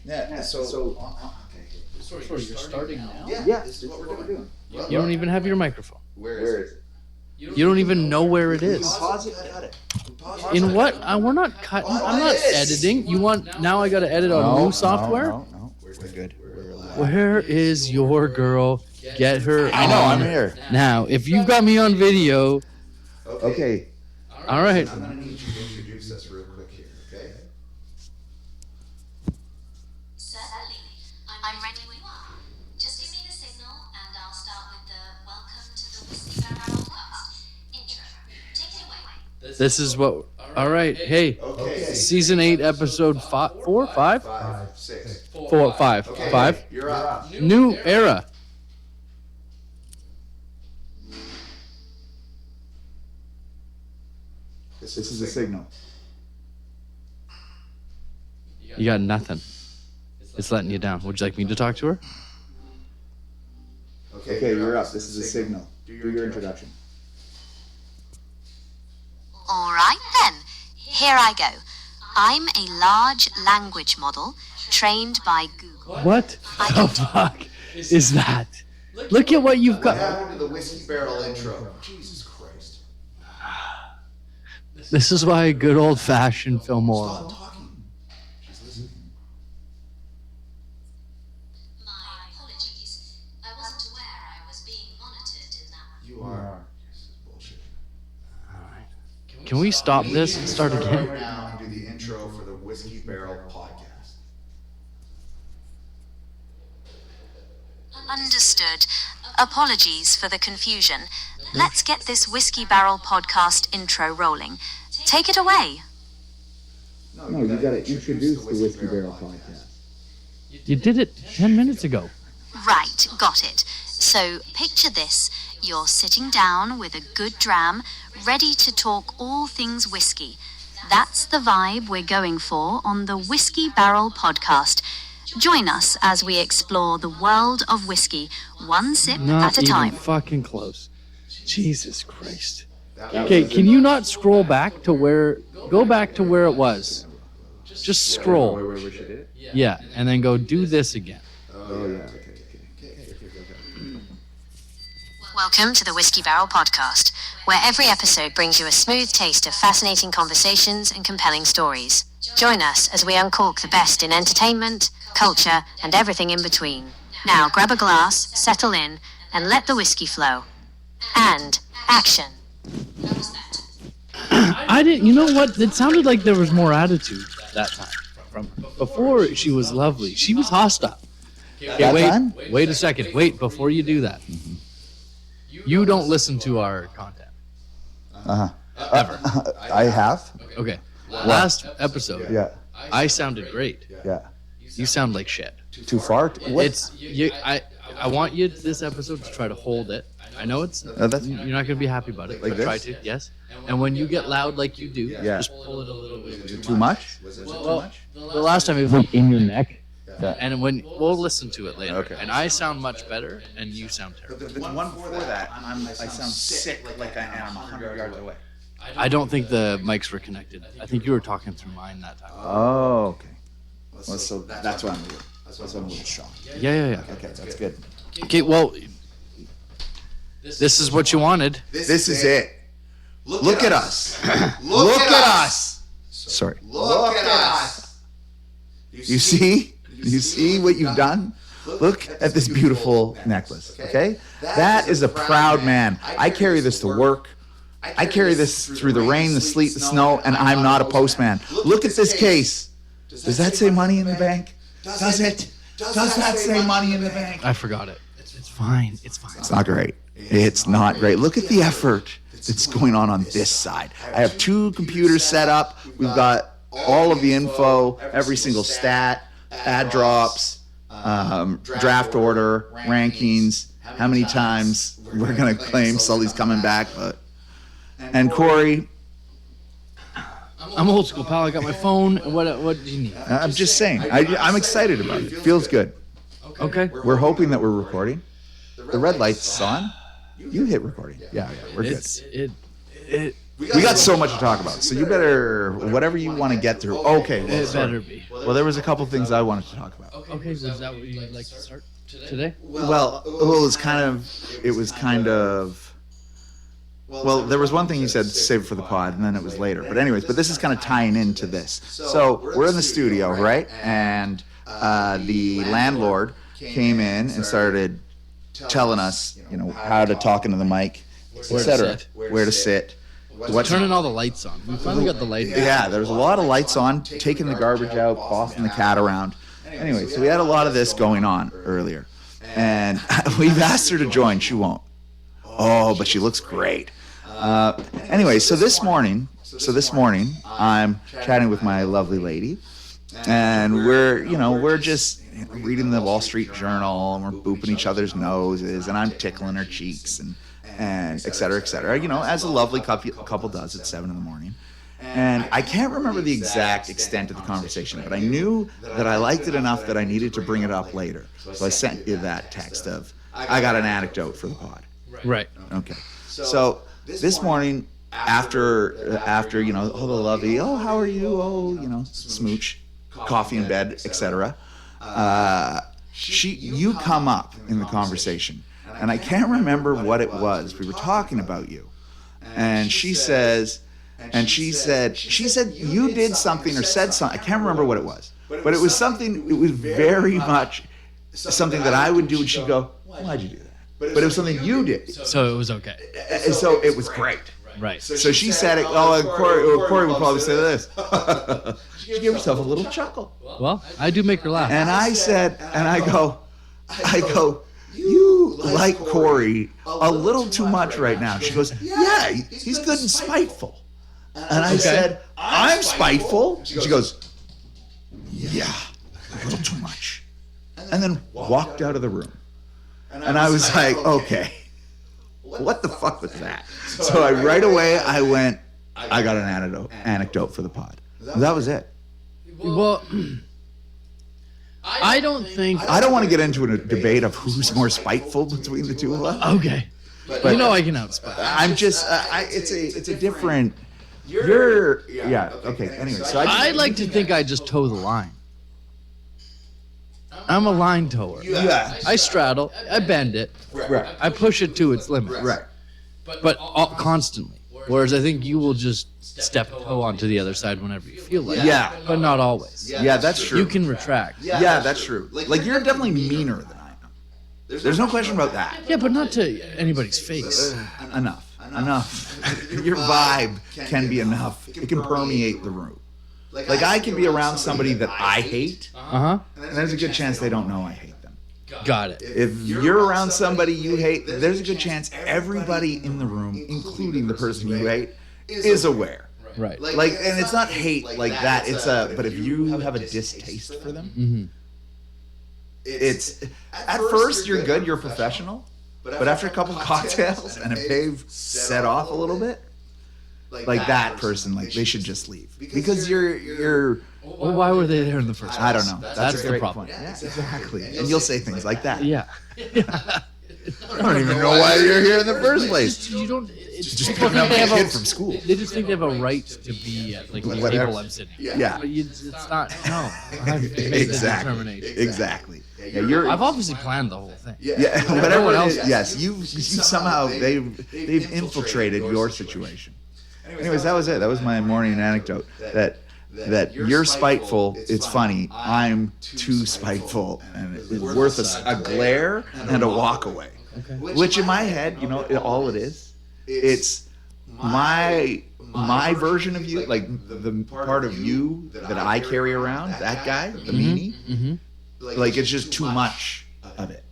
Yeah. So Sorry, you're starting now? yeah, this is what we're doing. You don't even have your microphone. Where is it? You don't even know where it is. Pause it, cut it. In what? We're not cutting. I'm not editing. You want now? I got to edit on new software. No. We're good. Where is your girl? Get her. I know. on I'm here. now. If you've got me on video, Okay. all right. I'm gonna need you to introduce us real quick here. Okay. Certainly. I'm ready when you are. Just give me the signal and I'll start with the welcome to the Whiskey Barrel podcast intro. Take it away. This is what. All right. Hey, Okay. season 8, episode 5, 4, 5, 5, 6. 4, 5, Okay. 5. You're up. New era. This is a signal. You got nothing. It's letting you down. Would you like me to talk to her? Okay, you're up. This is a signal. Do your introduction. All right then. Here I go. I'm a large language model trained by Google. What the fuck is that? Look at what you've What got. happened to the Whiskey Barrel intro? Jesus Christ. This is why good old-fashioned Fillmore. Stop talking. She's listening. My apologies. I wasn't aware I was being monitored in that. You are. This is bullshit. Can we stop this and start Right again? now and do the intro for the Whiskey Barrel podcast. Understood. Apologies for the confusion. Let's get this Whiskey Barrel podcast intro rolling. Take it away. No, you gotta introduce the Whiskey Barrel podcast. You did it 10 minutes ago. Right, got it. So picture this. You're sitting down with a good dram, ready to talk all things whiskey. That's the vibe we're going for on the Whiskey Barrel podcast. Join us as we explore the world of whiskey, one sip Not at a even time. fucking close. Jesus Christ. Okay, can you not scroll back to where... Go back to where it was. Just scroll. Where we should it? Yeah, and then go do this again. Oh, yeah. Okay. Welcome to the Whiskey Barrel podcast, where every episode brings you a smooth taste of fascinating conversations and compelling stories. Join us as we uncork the best in entertainment, culture, and everything in between. Now grab a glass, settle in, and let the whiskey flow. And action. I didn't... You know what? It sounded like there was more attitude that time from her. Before, she was lovely. She was hostile. Okay, wait a second. Wait, before you do that. You don't listen to our content. Ever. I have? Okay. Last episode, Yeah. I sounded great. Yeah. You sound like shit. Too far? What? It's you. I want you this episode to try to hold it. I know it's that's- you're not gonna be happy about it, Like but try this? to. Yes. And when you get loud like you do, Yeah. just pull it a little bit. Too much? Well, the last time it was like in your neck. Yeah. And when we'll listen to it later. Okay. And I sound much better, and you sound terrible. The one before that, I sound sick like I am 100 yards away. I don't think the mics were connected. I think you were talking through mine that time. Oh, okay. Well, so that's why I'm weird. That's why I'm a little shocked. Yeah. Okay, that's good. Okay, well, this is what you wanted. This is it. Look at us. Look at us. Sorry. Look at us. You see? You see what you've done? Look at this beautiful necklace, okay? That is a proud man. I carry this to work. I carry this through the rain, the sleet, the snow, and I'm not a postman. Look at this case. Does that say money in the bank? Does it? Does that say money in the bank? I forgot it. It's fine. It's fine. It's not great. It's not great. Look at the effort that's going on this side. I have 2 computers set up. We've got all of the info, every single stat, ad drops, draft order, rankings, how many times we're going to claim Sully's coming back. And Corey, I'm old school, pal. I got my phone. What do you need? I'm just saying, I'm excited about it. It feels good. Okay. We're hoping that we're recording. The red light's on. You hit recording. Yeah, we're good. It We got so much to talk about. So you better, whatever you want to get through. Okay. Well, It better be. well, there was a couple things I wanted to talk about. Okay, so is that what you'd like to start today? Well, it was kind of. Well, there was one thing you said save it for the pod, and then it was later. But anyways, this is kind of tying into this. So we're in the studio, right? And the landlord came in and started telling us, how to talk into the mic, etc., where to sit. Turning all the lights on. We finally got the lights on. Yeah, there's a lot of lights on, taking the garbage out, bossing the cat around. Anyway, so we had a lot of this going on earlier. And we've asked her to join. She won't. Oh, but she looks great. Anyway, so this morning, I'm chatting with my lovely lady, and we're just reading the Wall Street Journal, and we're booping each other's noses, and I'm tickling her cheeks, and et cetera, as a lovely couple does at 7 a.m. And I can't remember the exact extent of the conversation, but I knew that I liked it enough that I needed to bring it up later. So I sent you that text of, I got an anecdote for the pod. Right. Okay. So this morning, after all the lovely, how are you? Smooch, coffee in bed, etc. You come up in the conversation, and I can't remember what it was. We were talking about you, and she said you did something or said something. I can't remember what it was, but it was something. It was very much something that I would do, and she'd go, "Why'd you do that?" But it was something you did. So it was okay. So it was great. Right. So she said it. Oh, Corey would probably say this. She gave herself a little chuckle. Well, I do make her laugh. And I go, you like Corey a little too much right now. She goes, yeah, he's good and spiteful. And I said, I'm spiteful. She goes, yeah, a little too much. And then walked out of the room. And I was like, okay, what the fuck was that? So right away I went, I got an anecdote for the pod. That was it. Well, I don't want to get into a debate of who's more spiteful between the two of us. Okay. But I can outspite. I'm just, it's a different, okay, anyway. So I like to think I just toe the line. I'm a line tower. Yeah. I straddle, I bend it, Right. I push it to its limit. Right. But constantly. Whereas I think you will just step toe onto the other side whenever you feel like Yeah. it. But not always. Yeah, that's true. You can retract. Yeah, that's true. Like you're definitely meaner than I am. There's no question about that. Yeah, but not to anybody's face. Enough. Your vibe can be enough. It can permeate the room. Like I can be around somebody that I hate, Uh-huh. and there's a good chance they don't know I hate them. Got it. If you're around somebody you hate, there's a good chance everybody in the room, including the person you hate, is aware. Right. And it's not hate like that. But if you have a distaste for them, it's at first you're good, you're professional, but after a couple of cocktails and if they've set off a little bit, like that person, they should just leave because you're. Well, why were they there in the first place? I don't know. That's a the great problem. point. Yeah, exactly. And you'll say things like that. Yeah. I don't even know why you're here in the first place. You don't. Just picking up a kid from school. They just think they have a right to be at the Whatever. table I'm sitting. Yeah. But it's not. No. I've made that determination. Exactly. Yeah, I've obviously planned the whole thing. Yeah, whatever one it else is. Yes, you somehow they've infiltrated your situation. Anyways, that was it. That was my morning anecdote. That you're spiteful. It's funny. I'm too spiteful, and it's worth a glare and a walk away. Okay. Which in my head, all it is. It's my version of you, like the part of you that I carry around. That guy, the meanie. Mm-hmm. Like it's just too much of it,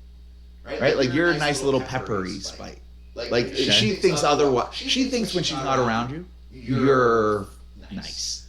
right? Like you're a nice little peppery spite. Like she thinks otherwise. She thinks when she's not around you, you're nice.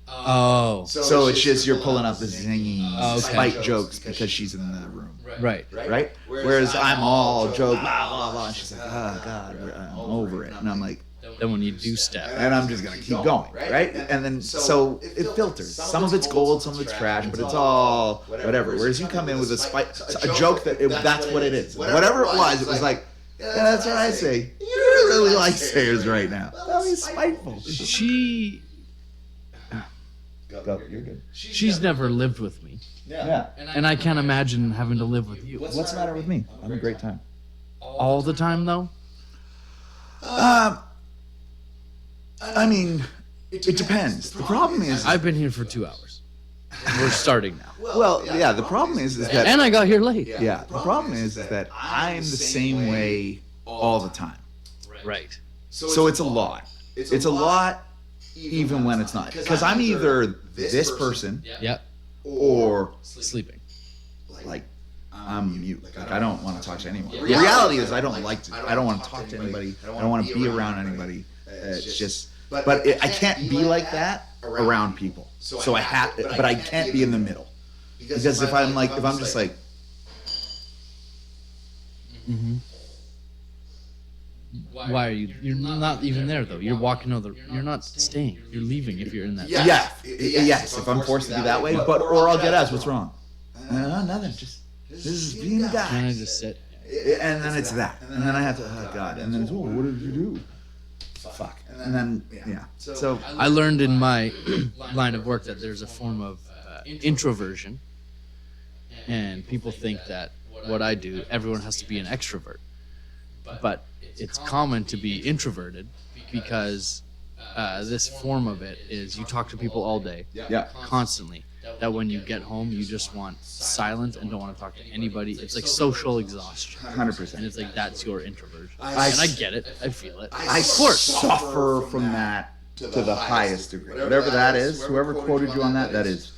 Oh. So it's just you're pulling out the zingy Okay. spite jokes because she's in the room, Right. right? Whereas I'm all joke, blah blah blah. And she's like, oh God, I'm over it, and I'm like, Then when you do step. and I'm just gonna keep going, right? And then so it filters. Some of it's gold, some of it's trash, but it's all whatever. Whereas you come in with a joke that's what it is. Whatever it was like, yeah, that's what I say. You really like Sayers right now. That was spiteful. She Go, you're good. she's never lived with me, Yeah. and I can't imagine having to live with you What's the matter with me? I'm a great time. all the time though. I mean, it depends. The problem is, I've been here for 2 hours. We're starting now, well, yeah. The problem is that, and I got here late. yeah. The problem is that I'm the same way all the time. Right. So it's a lot. It's a lot, even when it's not. Because I'm either this person Yep. or Sleeping. like I'm mute. Like I don't want to talk to anyone. The reality is I don't want to talk to anybody. I don't want to be around anybody. It's just, I can't be like that around people. So I have, but I can't be in the middle. Because if I'm just like, Why are you? You're not even there though. You're walking over. You're not staying. You're leaving if you're in that. yes, if I'm forced to be that way, or I'll get asked, what's wrong? Nothing. Just this is being a Can guy. I just sit? And then it's that, and then I have to, oh God, and then it's, what did you do? Fuck, and then yeah. So I learned in my line of work that there's a form of introversion, and people think that what I do, everyone has to be an extrovert, but it's common to be introverted because this form of it is you talk to people all day, yeah. constantly. That when you get home, you just want silence and don't want to talk to anybody. It's like social exhaustion. 100%. And it's like that's your introversion. I- And I get it. I feel it. I suffer from that to the highest degree. Whatever that is, whoever quoted you on that, that is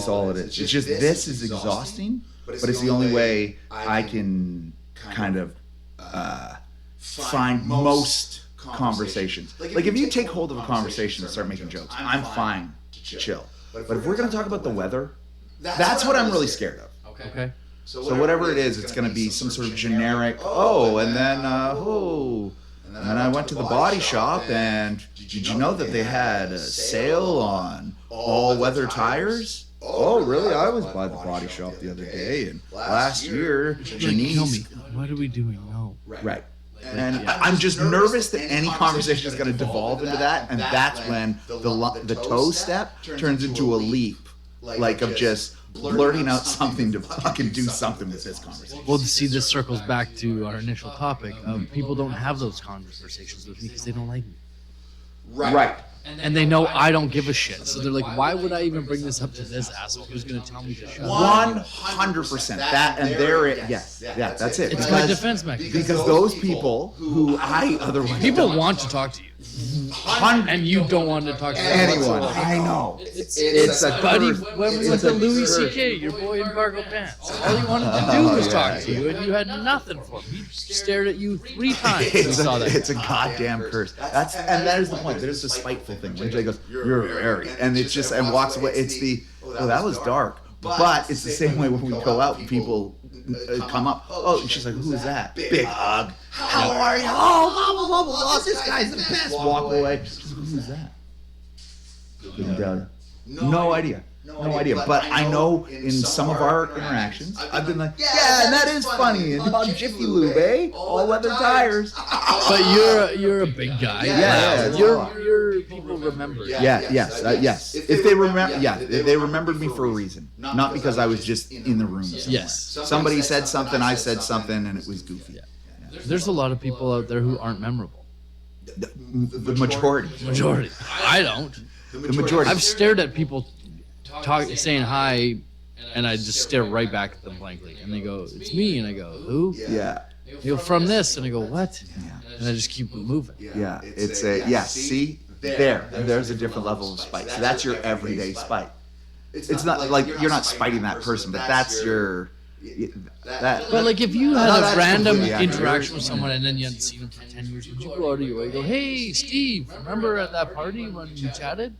all it is. It's just this is exhausting, but it's the only way I can kind of find most conversations. Like if you take hold of a conversation and start making jokes, I'm fine to chill. But if we're going to talk about the weather, that's what I'm really scared of. Okay. So whatever it is, it's going to be some sort of generic, and then I went to the body shop, and did you know that they had a sale on all-weather tires? Oh, really? I was by the body shop the other day, and last year, Tell Janice... me, what are we doing? No. Right. And I'm just nervous that any conversation is going to devolve into that, and that's when the toe step turns into a leap, like of just blurting out something to fucking do something with this conversation. Well, see, this circles back to our initial topic of people don't have those conversations with me because they don't like me. Right. And they know I don't give a shit. So they're like, why would I even bring this up to this asshole who's going to tell me to shut up? 100%. That and there it. Yes. Yeah. That's it. It's my defense mechanism. Because those people who I otherwise People don't- want to talk to you. Hun- And you don't want to talk to anyone. whatsoever. I know. It's a buddy. curse. When we It's went to a Louis curse. C.K., your boy in cargo pants. All you wanted to do was talk to you, and you had nothing for him. He stared at you 3 times. when he saw that. It's a goddamn curse. That is the point. There's the spiteful thing when Jay goes, "You're very," and it's just and walks away. It's the that was dark, but it's the same way when we go out and people come up. Oh, and she's like, "Who is that?" Big hug. How are you? Oh, blah blah blah blah. This guy's the best. Walk away. She's like, "Who's that?" Couldn't tell you. No idea. No idea. But I know in some of our interactions, I've been like, yeah, and that is funny. And on Jiffy Lube, eh? All leather tires. But you're a big guy. Yeah, yeah. Your people remember. Yes. If they remember, they remembered me for a reason, not because I was just in the room. Somewhere. Yes. Somebody said something, I said something, and it was goofy. There's a lot of people out there who aren't memorable. The majority. Majority. I don't. The majority. I've stared at people saying hi, and I just stare right back at them blankly. And they go, "It's me," and I go, "Who?" Yeah. They go, "From this," and I go, "What?" Yeah. And I just keep moving. Yeah. It's a yes. See there. There's a different level of spite. So that's your everyday spite. It's not like you're not spiting that person, but that's your. That. But like if you had No, a that's random completely accurate. interaction with someone and then you hadn't seen them for 10 years, would you go out of your way and go, "Hey, Steve, remember at that party when we chatted?"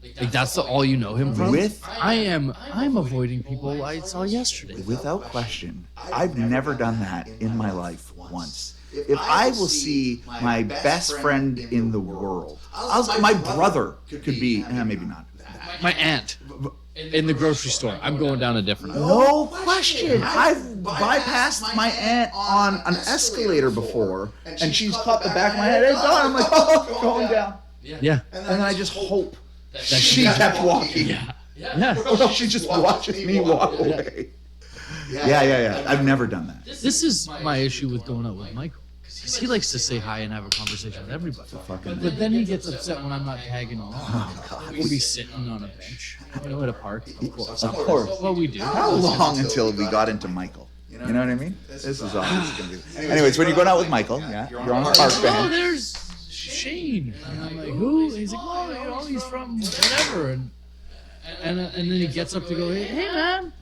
Like that's all you know him from? I'm avoiding people I saw yesterday. Without question, I've never done that in my life once. If I will see my best friend in the world, my brother could be, maybe not. My aunt. in the grocery store, I'm going down a different aisle. No question. I've bypassed my aunt on an escalator before, and she's caught the back of my head. Hey, Don. I'm like, oh, going down. Yeah. And then I just hope that she kept walking. Yeah. Or she just watches me walk away. Yeah. I've never done that. This is my issue with going out with Michael. Because he likes to say hi and have a conversation with everybody. But then he gets upset when I'm not tagging along. We'll be sitting on a bench, at a park. Of course. Well, we do. How long until we got into Michael? You know what I mean? This is all this is going to be. Anyways, when you're going out with Michael, you're on the park Oh, bench. there's Shane. And I'm like, who? And he's like, oh, he's from whatever. And then he gets up to go, hey, man.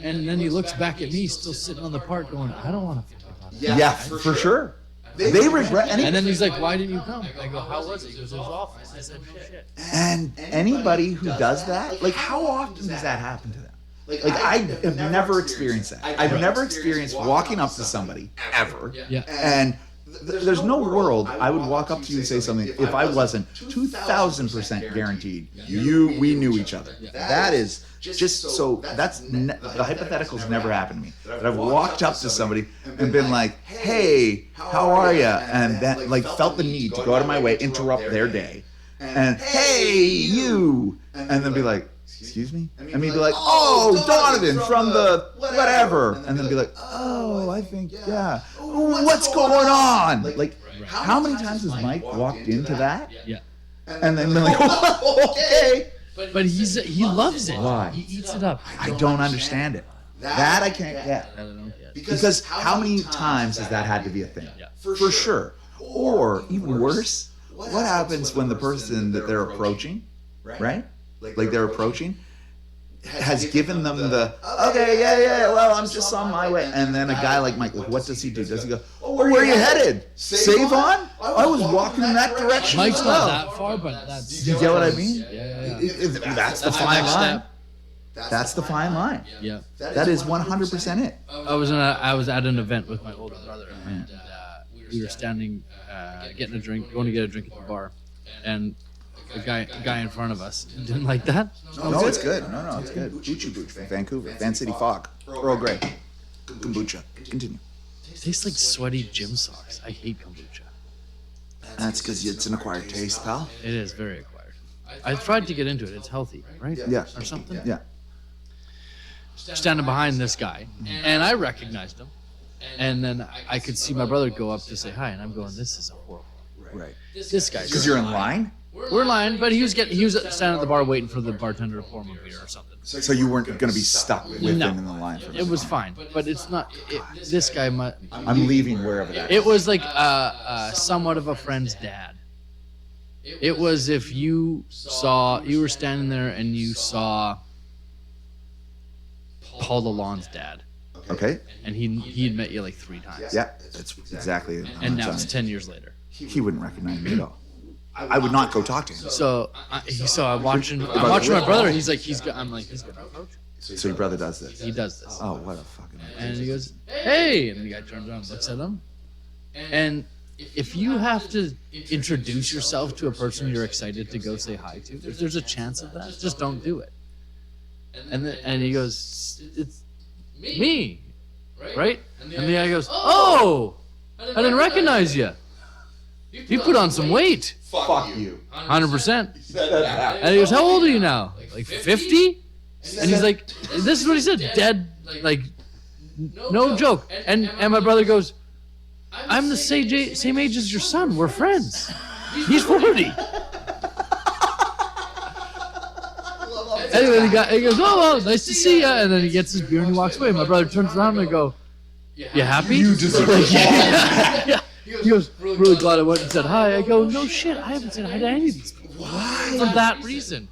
And then he looks back at me, still sitting on the park, going, I don't want to feel about it. Yeah, for sure. They regret And then he's like, why didn't you come? I go, how was it? He goes, it was awful. I said, shit. And anybody who does that, like, how often does that happen to them? Like, I have never experienced that. I've never experienced walking up to somebody, ever. Yeah. And there's no world I would walk up to you and say something if I wasn't 2,000% guaranteed we knew each other. That is just so, the hypothetical's never happened to me. That I've walked up to somebody and been like, hey, how are you? And then, like, felt the need to go out of my way, interrupt their day. And, hey, you! And then be like, excuse me? And me be like, oh, Donovan from the whatever. And then be like, oh, I think, yeah. What's going on? Like, how many times has Mike walked into that? Yeah. And then been like, okay. But he loves it. Why? He eats it up. I don't understand it. That I can't get. I don't know yet. Because how many times has that had to be a thing? Yeah. For sure. Or, even worse, what happens when the person that they're approaching, right? Like they're approaching, has given them the, okay, yeah, well, I'm just on my way. And then a guy like Mike, what does he do? Does he go, oh, where are you headed? Save on? I was walking in that direction Mike's as well. not that far, but that's... You get what I mean? Yeah. That's the the fine next line. step. That's the fine line. Yeah. That is 100% it. I was at an event with my older brother, and we were standing, going to get a drink at the bar, and a guy in front of us didn't like that. No, it's good. No, it's good. Boochie Booch from Vancouver. Van City Fog. Earl Grey. Kombucha. Continue. It tastes like sweaty gym socks. I hate kombucha. That's because it's an acquired taste, pal. It is very acquired. I tried to get into it. It's healthy, right? Yeah. Or something. Yeah. Standing behind this guy, and I recognized him, and then I could see my brother go up to say hi, and I'm going, this is a horrible. Right. This guy's. Because you're in line? We're lying, but he was standing at the bar waiting for the bartender to pour him a beer or something. So you weren't going to be stuck with him in the line for this. It was fine, but it's not. This guy, I'm leaving wherever that is. it was like somewhat of a friend's dad. It was if you were standing there and you saw Paul Lalonde's dad, Okay? and he'd met you like 3 times. Yeah, that's exactly how And much now it's I- 10 years later. He wouldn't recognize me at all. I would not go talk to him. So I'm watching my brother. He's like, I'm like, he's gonna approach. So your brother does this? He does this. Oh, what a fucking... And he goes, hey! And the guy turns around and looks at him. And if you have to introduce yourself to a person you're excited to go say hi to, if there's a chance of that, just don't do it. And he goes, it's me, right? And the guy goes, oh! I didn't recognize you. You put on some weight. Fuck you. 100%. And he goes, how old are you now? Like 50? And he's like, this is what he said, dead, like, no joke. And my brother goes, I'm the same age as your son. We're friends. He's 40. Anyway, he goes, oh, well, nice to see ya. And then he gets his beer and he walks away. My brother turns around and I go, you happy? You deserve it. Yeah. He goes, really glad I went and said hi. I go, no shit, I haven't said hi to any of these people. For that reason.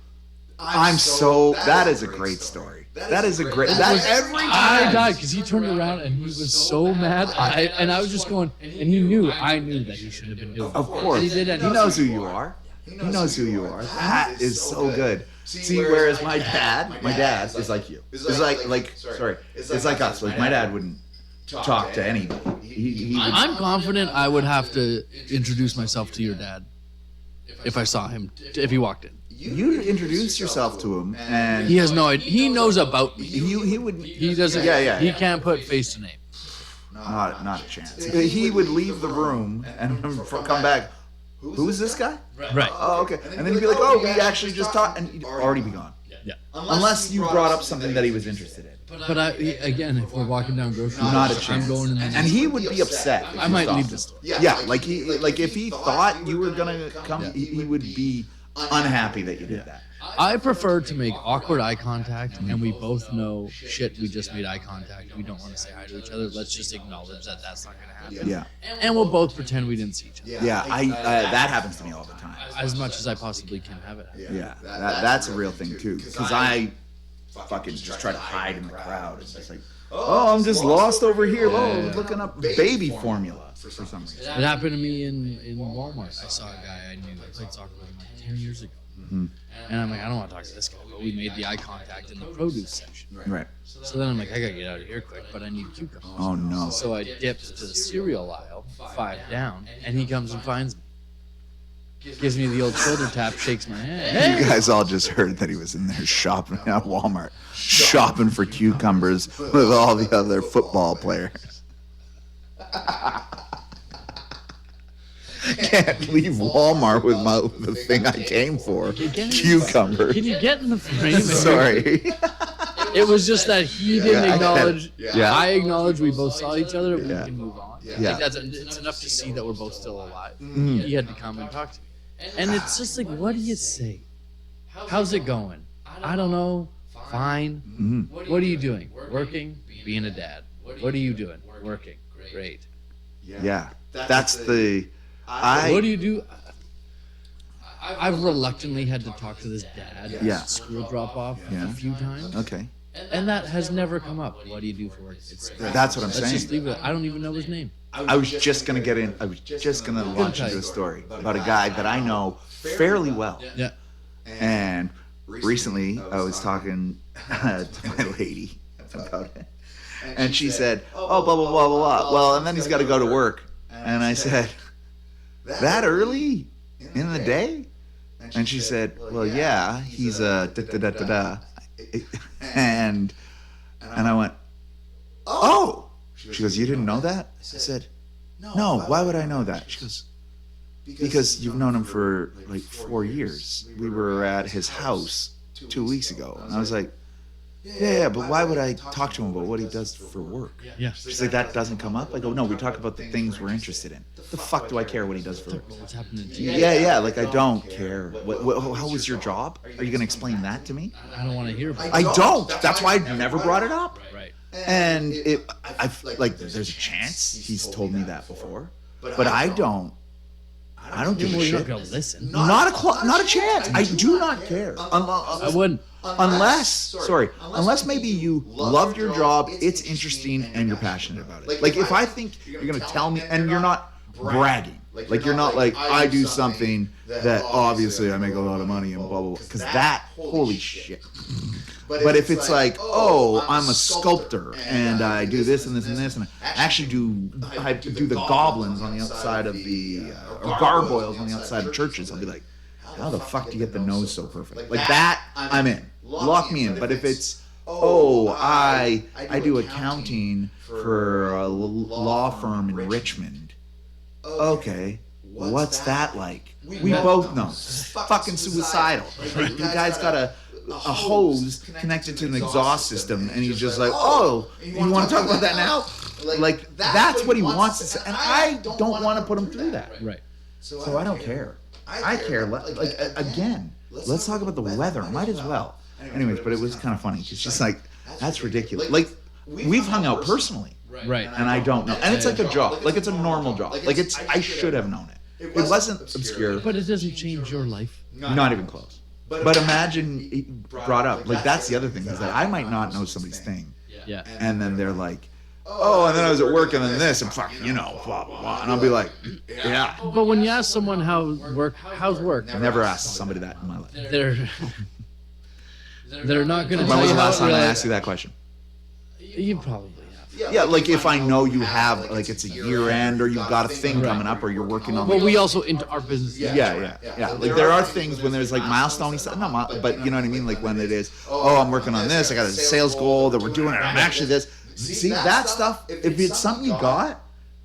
That is a great story. That is a great... I died because he turned around and he was so mad. I was just going, and I knew that he shouldn't have been doing it. Of course. And he did, and He knows who you are. He knows who you are. That is so good. See, whereas my dad is like you. It's like us. Like, my dad wouldn't talk to anybody. He would, I'm confident I would have to introduce myself to your dad if I saw him, if he walked in. you introduce yourself to him, and He has no idea. He knows about me. he would He doesn't. Yeah. He can't put face to name. not a chance. He would leave the room and come back. Who's this guy? Right. Oh, okay. And then he'd be like, "Oh, we actually just talked," and he'd already be gone. Yeah. Unless you brought up something that he was interested in. But again, if we're walking down grocery store, Not a I'm chance. going in the And he would be upset. if I you might stopped leave him. the store. Yeah, like if he thought you were gonna come, he would be unhappy that you did that. I prefer to make awkward eye contact, and we both know, shit, we just made eye contact. We don't want to say hi to each other. Let's just acknowledge that that's not going to happen. Yeah, And we'll both pretend we didn't see each other. yeah. That happens to me all the time. As much as I possibly can have it. Yeah, that's a real thing too. Because I fucking just try to hide in the crowd. It's just like, oh, I'm just lost over here. Oh, looking up baby formula for some reason. It happened to me in Walmart. I saw a guy I knew. I played soccer with him like 10 years ago. And I'm like, I don't want to talk to this guy. But we made the eye contact in the produce section. Right. So then I'm like, I got to get out of here quick, but I need cucumbers. Oh no. So I dipped to the cereal aisle, 5 down, and he comes and finds me. Gives me the old shoulder tap, shakes my hand. You guys all just heard that he was in there shopping at Walmart, shopping for cucumbers with all the other football players. Can't leave Walmart with the thing I came for, cucumbers. Can you get in the frame? Sorry. It was just that he didn't acknowledge. Yeah. I acknowledge we both saw each other. We Yeah. can move on. Yeah. Like it's enough to see that we're both still alive. He had to come and talk to me, and it's just like, what do you say? How's it going? I don't know. Fine. What are you doing? Working? Being a dad. What are you doing? Working. Great. Yeah, that's the. What do you do? I've reluctantly had to talk to this dad at Yeah. school drop off Yeah. a few times. Okay, And that has never come up. What do you do for work? It's great. that's what I'm Let's just saying. leave it. I don't even know his name. I was just gonna get in. I was just gonna launch into a story about a guy that I know fairly well. Yeah. And recently, I was talking to my lady about it, and she said, "Oh, blah blah blah blah blah." Well, and then he's got to go to work, and I said, "That early in the day?" And she said, "Well, yeah, he's a da da da da da," and I went, "Oh." She goes, "You didn't know that?" I said, "No. Why would I know that?" She goes, "Because you've known him for like 4 years. We were at his house 2 weeks ago." And I was like, yeah, but why would I talk to him about what he does for work? Yeah. She's like, that doesn't come up? I go, no, we talk about the things we're interested in. The fuck do I care what he does for work? What's happening to you? Yeah, like I don't care. How was your job? Are you going to explain that to me? I don't want to hear about it. I don't. That's why I never brought it up. Right. And I've like, there's a chance he's told me that before, but I don't give Well, a you're not shit. going to listen. Not a chance. I do not care. I wouldn't. Unless maybe you love your job, it's interesting, and you're passionate about it. Like if I think you're gonna tell me, and you're not bragging, like you're not like, I do something that obviously I make a lot of money and blah blah blah, because that, holy shit. But if it's like, oh, I'm a sculptor and I do this and this and this, and I actually do the goblins on the outside of the or gargoyles on the outside of churches, I'll be like, how the fuck do you get the nose so perfect? Like that, I'm in. Lock me in. But if it's, oh, I do accounting for a law firm in Richmond. Okay, what's that like? We both know. It's fucking suicidal. Like, the guy's got a hose connected to an exhaust system, and he's just like, oh, you want to talk about that now? Like, that's what he wants to say. And I don't want to put him through that. Right. So I don't care. I care. Like, again, let's talk about the weather. Might as well. Anyways, but it was kind of funny because she's like, that's ridiculous. Like, we've hung out personally, Right. and I don't know. And it's like a job. Like, it's a normal job. Like, I should have known it. It wasn't obscure. But it doesn't change your life. Not even close. But imagine it brought up. Like, that's the other thing, is that I might not know somebody's thing. Yeah. And then they're like, oh, and then I was at work, and then this, and fuck, blah, blah, blah. And I'll be like, yeah. But when you ask someone how's work, I never asked somebody that in my life. they're not going to When tell was you the how last time I it asked you that question? You probably have. Yeah, like if I know you have, like it's a year end or you've got a thing coming up or you're working on. Well, we also into our business. Yeah. Like there are things when there's like milestone stuff. No, but you know what I mean. Like when it is, oh, I'm working on this. I got a sales goal that we're doing, and I'm actually this. See that stuff? If it's something you got,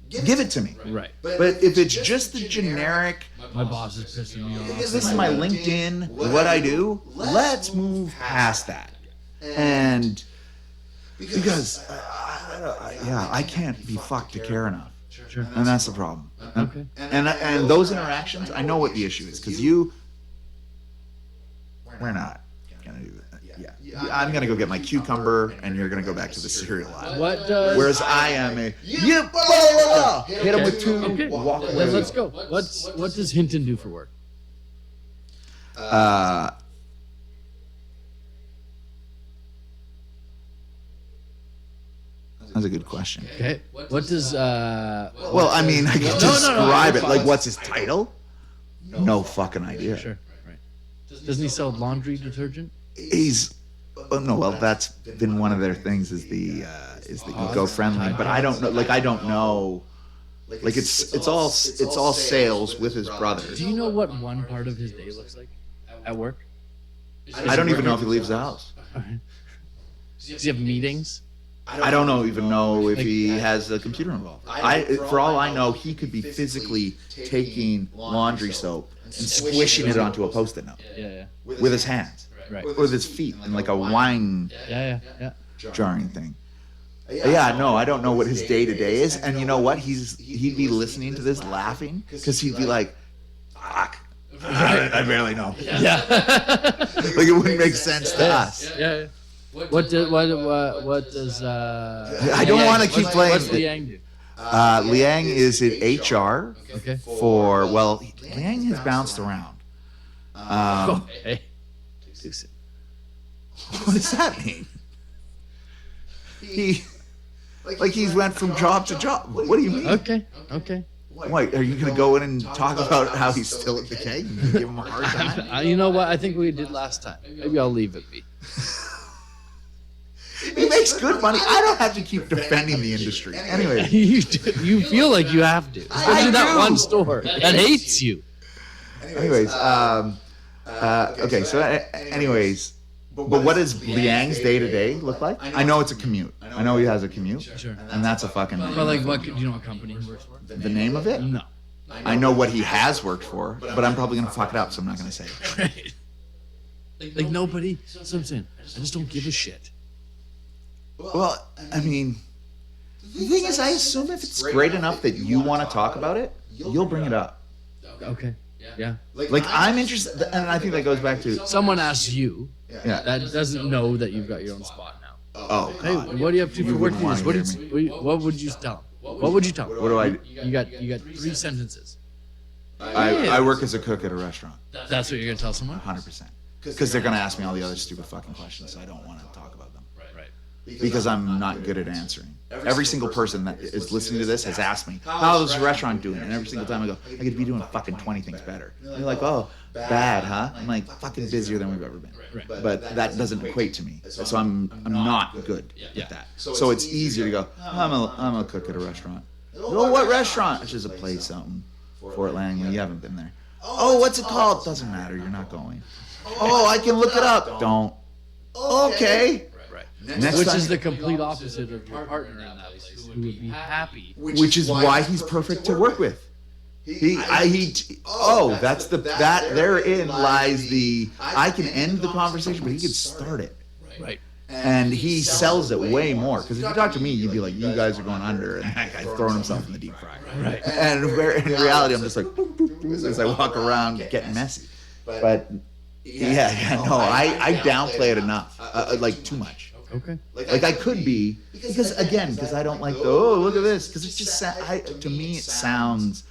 give it to me. Right. But if it's just the generic, My boss is pissing me off. this is my LinkedIn, what I do. Let's move past that. And because I can't be fucked to care enough. Sure. And that's the problem. Okay. And those interactions, I know what the issue is because we're not gonna do that. Yeah, I'm gonna go get my cucumber, and you're gonna go back to the cereal aisle. What does? Whereas I am hit him with two, Okay. walk away. Then let's go. What does Hinton do for work? That's a good question. Okay. What does? Well, I mean, I can No, describe it. you're Like, fine. what's his title? No fucking idea. Sure. Right. Doesn't he sell laundry detergent? He's no, well, that's been one of their things is the eco-friendly, but I don't know. Like, I don't know. Like, it's all sales with his brother. Do you know what one part of his day looks like at work? I don't even know if he leaves the house. Does he have meetings? I don't even know if he has a computer involved. For all I know, he could be physically taking laundry soap and squishing it onto a Post-it note Yeah. with his hands, Right. with his feet, in like a wine Yeah. jarring thing. Yeah, no, I don't know what his day to day is, and you know what? He'd be listening to this laughing because he'd be like, "Fuck, I barely know." Yeah. Like it wouldn't make sense to us. Yeah. What does? I don't want to keep playing. What's Liang do? Liang is at HR Okay. for Liang has bounced around. Hey. What does that mean? He's went from job to job. What do you mean? Okay. Wait, are you gonna go in and talk about how he's still at the keg and give him a hard time? You know what? I think we did last time. Maybe I'll leave it be. He makes good money. I don't have to keep defending the industry. Anyway, you feel like you have to, especially that do. one store that hates you. anyways, okay. So, anyways, but what does Liang's day to day look like? I know it's a commute. I know he has a commute, Sure. and that's a fucking. But like, what? Do you know what company he works for? The name of it? No. I know what he has worked for, but I'm probably gonna fuck it up, so I'm not gonna say it. Right. Like nobody. That's what I'm saying. I just don't give a shit. Well, I mean, the thing is, I assume if it's great enough that you want to talk about it, you'll bring it up. Okay. Yeah. Like I'm interested, and I think that goes back to Someone asks you yeah. that doesn't know that you've got your own spot now. Oh, Hey, God. what are you up to for work? wouldn't wanna What, hear what would you tell him? What would you tell him? What do I? You got 3 sentences. I work as a cook at a restaurant, That's what you're gonna tell someone? 100%, because they're gonna ask me all the other stupid fucking questions, so I don't want to talk about them. Right. Because I'm not good at answering. Every single person that is listening to this has asked me, how's the restaurant doing? And every single time I go, I could be doing fucking 20 things better. And they're like, oh, bad, huh? I'm like, fucking busier than we've ever been. Right. But that doesn't equate to me. So I'm not good Yeah. at that. So it's easier to go, I'm a cook at a restaurant. Oh, what restaurant? Which is a place out in Fort Langley. You haven't been there. Oh, what's it called? Doesn't matter. You're not going. Oh, I can look it up. Don't. Okay. Right. Next Which time- is the complete opposite of your partner in that place, who would be happy. which is why he's perfect to work with. Therein lies the, I can end the conversation, but he could start it. Right. And he sells it way more. Because if you talk to me, you'd be like, you guys are going under, and that guy's throwing himself in the deep fryer. Right. And in reality, I'm just like, boop, boop, boop, as I walk around getting messy. But I downplay it enough, like too much. Okay. Like I could be, because I don't like the, oh, look at this, because it just, to me, it sounds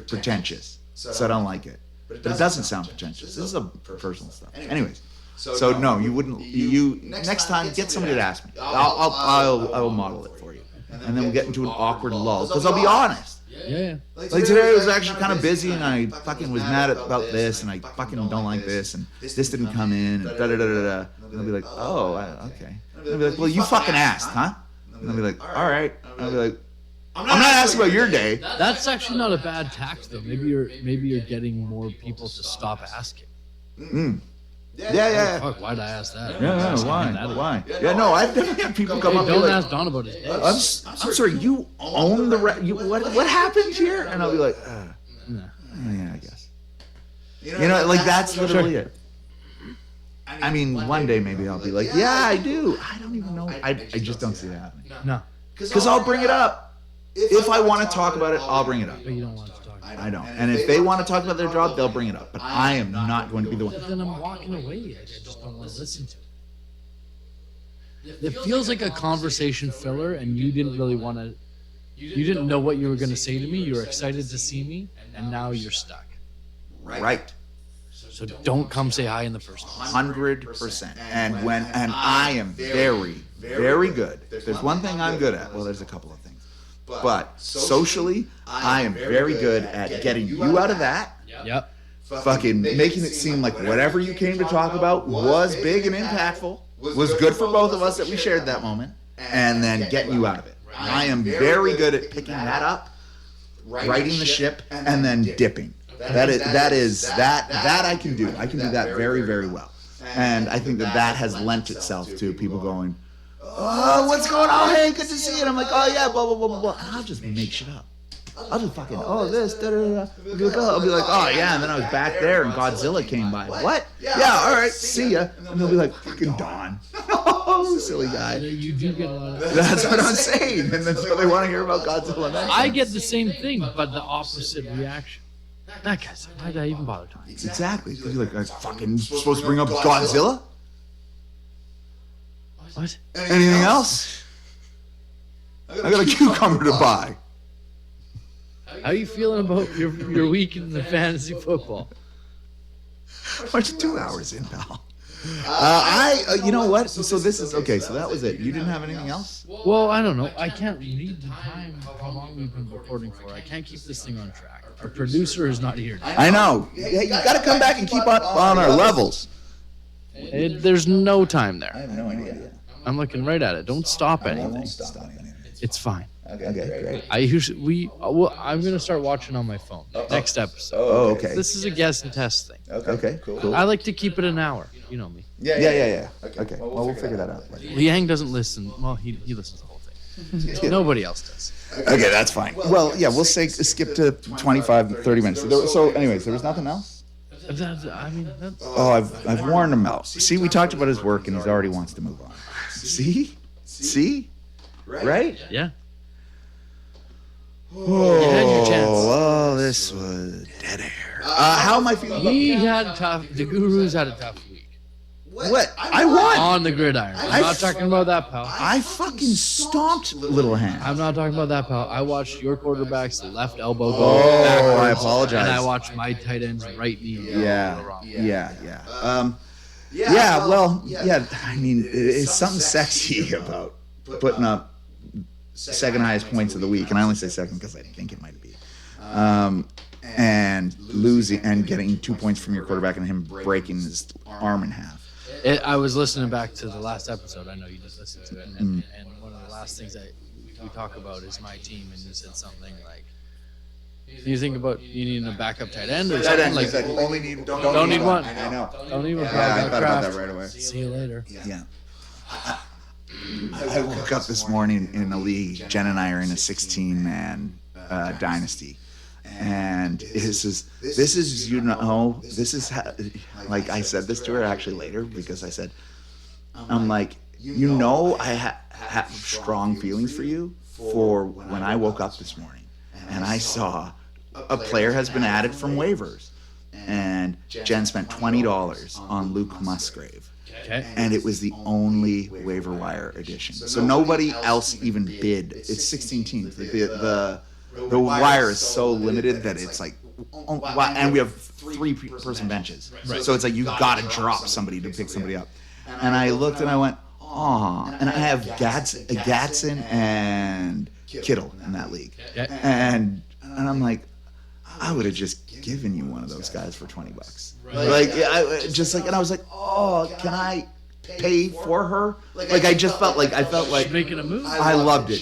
pretentious, so I don't like it. But it doesn't sound pretentious. This is a personal stuff. Anyways, so no, you wouldn't. You next time get somebody to ask me. I'll model it for you, and then we'll get into an awkward lull because I'll be honest. Yeah. Like today was actually kind of busy, and I fucking was mad about this, and I fucking don't like this, and this didn't come in, and da da da da da. And they'll be like, oh, okay. And they'll be like, well, you fucking asked, huh? And And they'll be like, all right. And I'll be like, I'm not asking about your day. That's actually not a bad tact, though. Maybe you're getting more people to stop asking. Yeah. Fuck, why'd I ask that? Yeah, why? Yeah, no, I've definitely had people come Hey, up and be don't like, ask Don about his day. I'm sorry, you own the what happened here? And I'll be like, yeah, I guess. You know, like that's literally it. I mean, one day maybe I'll be like, yeah, I do. I don't even know. I just don't see it happening. No, Because I'll bring it up. If I want to talk about it, I'll bring it up. but you don't want to talk about it. I don't. And if they want to talk about their job, they'll bring it up. But I am not going to be the one. Then I'm walking away. I just don't want to listen to it. It feels like a conversation filler, and you didn't really want to. You didn't know what you were going to say to me. You were excited to see me, and now you're stuck. Right. So don't come say hi in the first place. 100%. And I am very, very good. There's one thing I'm good at. Well, there's a couple of things. But socially, I am very good at getting you out of that. Yep. Fucking making it seem like whatever you came to talk about was big and impactful, was good for both of us that we shared that moment, and then getting you out of it. I am very good at picking that up, righting the ship, and then dipping. That I can do. I can do that very, very well. And I think that has lent itself to people going, oh, what's going on? Hey, good to see you. And I'm like, oh yeah, blah, blah, blah, blah, blah. And I'll just make shit up. I'll just fucking, this, da, da, da. I'll be like, oh yeah, and then I was back there and Godzilla came by. What? Yeah, all right, see ya. And they'll be like, fucking Don. Oh, silly guy. You do get a lot of that. That's what I'm saying. And then so they want to hear about Godzilla next. I get the same thing, but the opposite reaction. That guy's like, why'd I even bother talking? Exactly. Because you're like, I'm fucking supposed to bring up Godzilla? What? Anything else? I got a cucumber to buy. How are you feeling about your week in the fantasy football? We're 2 hours in, pal. You know what? So this is, okay, so that was it. You didn't have anything else? Well, I don't know. I can't read the time, how long we've been recording for. I can't keep this thing on track. Our producer is not here. I know. Yeah, you got to come back and keep up on our levels. There's no time there. I have no idea. I'm looking right at it. Don't stop anything. Stop anything. It's fine. Okay, great. I'm gonna start watching on my phone. Next episode. Oh, okay. This is a guess and test thing. Okay, cool. I like to keep it an hour. You know me. Yeah. Okay, well, we'll figure that out later. Liang doesn't listen. Well, he listens to the whole thing. Nobody else does. Okay, that's fine. Well, yeah, we'll skip to 25, 30 minutes. So anyways, there was nothing else? I mean, that's... Oh, I've warned him out. See, we talked about his work, and he already wants to move on. See? Right? Yeah. Oh, You had your chance. well, this was dead air. How am I feeling about He had tough. The Gurus had a tough week what? I won. on the gridiron. I'm not talking about that, pal. I fucking stomped Little Hand. I'm not talking about that, pal. I watched your quarterback's left elbow go Oh, backwards, I apologize. and I watched my tight end's right knee go wrong. Yeah. Well, I mean, it's something sexy about putting up second highest points of the week, and I only say second because I think it might be. And losing and getting 2 points from your quarterback and him breaking his arm in half. I was listening back to the last episode. I know you just listened to it, and one of the last things that we talk about is my team, and you said something like, "You think about you needing a backup tight end or something like that." only need Don't need one. I know. Don't even. Yeah, I thought about that right away. See you later. Yeah. I woke up this morning in a league. Jen and I are in a 16-man dynasty, and this is how, like I said this to her actually later because I said, I'm like, I have strong feelings for you for when I woke up this morning and I saw a player has been added from waivers, and Jen spent $20 on Luke Musgrave. Okay. And it was the only waiver wire edition. So nobody else even bid. It's 16 teams. The wire is so limited that it's like, and we have 3-person benches. Right. So it's like you got to drop somebody to pick somebody up. And I looked and I went, aw. And I have Gatson and Kittle in that league. Okay. And I'm like, I would have just given you one of those guys for $20. Right. Like, and I was like, oh, can I pay for her. Like I just felt like Making a move. I loved it.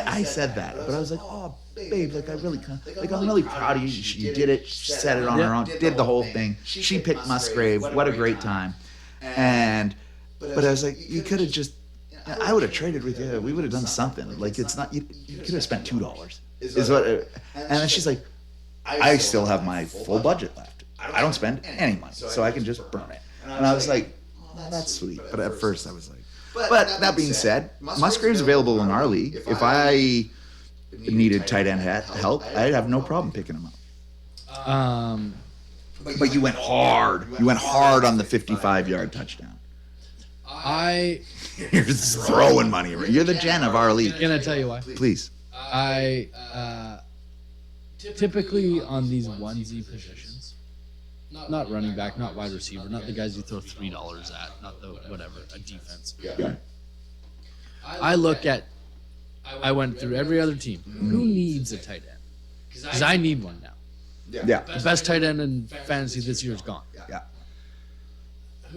I said that, but I was like, oh, babe, like I'm really proud of you. You did it. She said it on her own. Did the whole thing. She picked Musgrave. What a great time. But I was like, you could have just. I would have traded with you. We would have done something. Like it's not. You could have spent $2. Is what. And then she's like, I still have my full budget left. I don't spend any money, so I can just burn it. And I was like, oh, that's sweet. But at first I was like, but that being said, Musgrave's available in our league. If I needed tight end help, I'd have no problem picking him up. But you went hard. You went hard on the 55-yard touchdown. You're just throwing money. You're the Jen of our league. Can I tell you why? Please. I typically on these onesie positions, not running back, not wide receiver, not the guys you throw $3 at, not the whatever, a defense. Yeah. I went through every other team. Who needs a tight end? Because I need one now. Yeah. The best tight end in fantasy this year is gone. Yeah.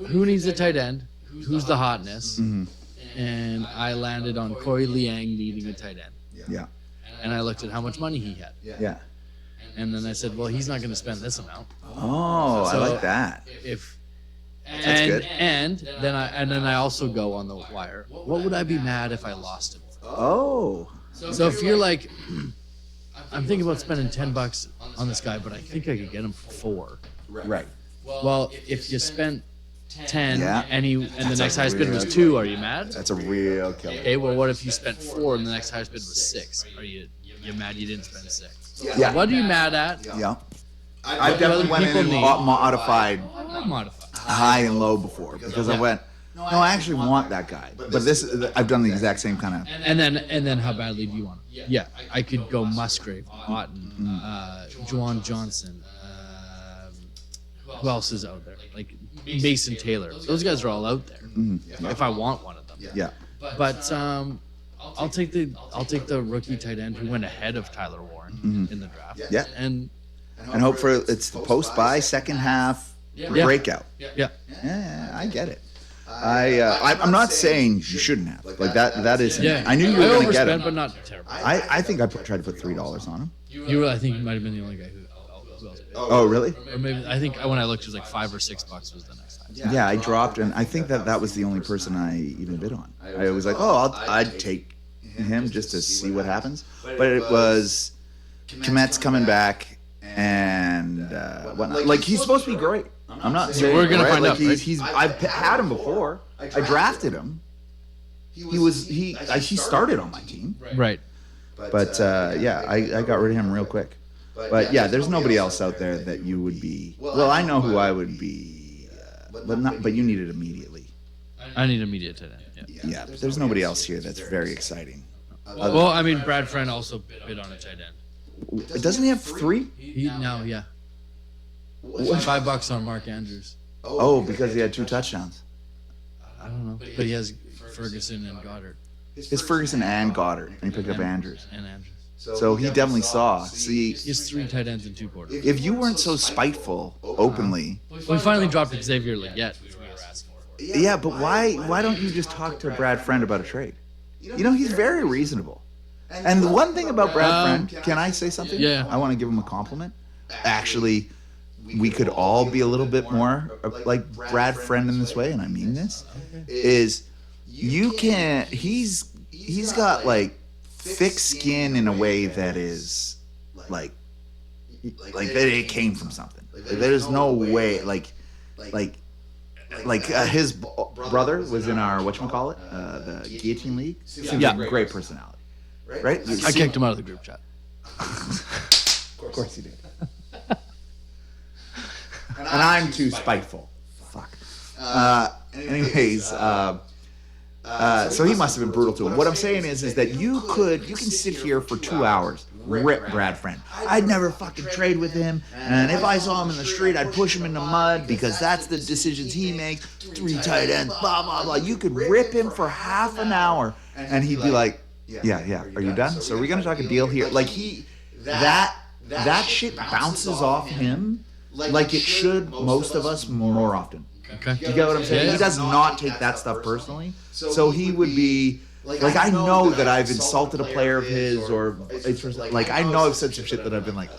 Who needs a tight end? Who's the hotness? And I landed on Corey Liang needing a tight end. Yeah. And I looked at how much money he had. Yeah. And then I said, well, he's not going to spend this amount. Oh, I like that. That's good. And then I also go on the wire. What would I be mad if I lost him? Oh. So if you're like, I'm thinking about spending $10 on this guy, but I think I could get him for $4. Right. Well, if you spent 10 Yeah. and the next highest bid was 2, are you mad? That's a real killer. Okay, well, what if you spent 4 and the next highest bid was 6? Are you mad you didn't spend 6? Yeah. What are you mad at? Yeah. I definitely went in and modified I modified. high and low before because I went, no, I actually want that guy. But I've done the exact same kind of. And then how badly do you want him? Yeah, I could go Musgrave, Otten, Juwan Johnson. Who else is out there? Like Mason Taylor. Those guys are all out there. If I want one of them. Yeah. But I'll take the rookie tight end who went ahead of Tyler Warren in the draft. Yeah. And hope for it's the post-buy second half breakout. yeah. Yeah, I get it. I'm not saying you shouldn't have. Like that is. Yeah. I knew you were going to get him. but not terrible. I think I tried to put $3 on him. I think you might have been the only guy who else paid. Oh, really? Or maybe I think when I looked, it was like $5 or $6 was the next time. Yeah, I dropped, and I think that was the only person I even bid on. I was like, I'd take him just to see what happens. But it was Komet's coming back, and whatnot. Like he's supposed to be great. I'm not saying we're gonna find out. He's I've had him before. I drafted him. He started on my team. Right. But yeah, I got rid of him real quick. But yeah, there's nobody else out there that you would be. Well, I know who I would be, but you need it immediately. I need immediate tight end. Yeah. Yeah, there's nobody else here that's very exciting. Well, I mean, Brad Friend also bid on a tight end. Doesn't he have 3? Yeah. $5 on Mark Andrews. Oh, because he had 2 touchdowns. I don't know, but he has Ferguson and Goddard. It's Ferguson and Goddard, and he picked up Andrews. And Andrews. So he definitely saw. See, He has 3 tight ends and 2 quarterbacks. if you weren't so spiteful openly, We finally dropped Xavier Leggett, which we were asking for. yeah, but why don't you just talk to Brad Friend about a trade? You know, he's very reasonable. And the one thing about Brad Friend, can I say something? Yeah. I want to give him a compliment. Actually, we could all be a little bit more like Brad Friend in this way, and I mean this, is you can't, he's got like thick skin in a way that is like that it came from something. There's no way, his brother was in our whatchamacallit, the Guillotine League. Seems like a great personality, right? I kicked him out of the group chat. Of course he did. And I'm too spiteful. Fuck. Anyways, so he must have been brutal to him. What I'm saying is that you can sit here for 2 hours, rip Brad Friend. I'd never fucking trade with him, and if I saw him in the street, I'd push him in the mud because that's the decisions he makes. 3 tight ends, blah blah blah. You could rip him for half an hour, and he'd be like, "Yeah. Are you done? So are we gonna talk a deal here?" Like that shit bounces off him like it should most of us more often. Okay. Do you get what I'm saying? Yeah. He does not take that stuff personally. So he would be like, I know that I've insulted a player of his, or it's like, I know I've said some shit that I've been like,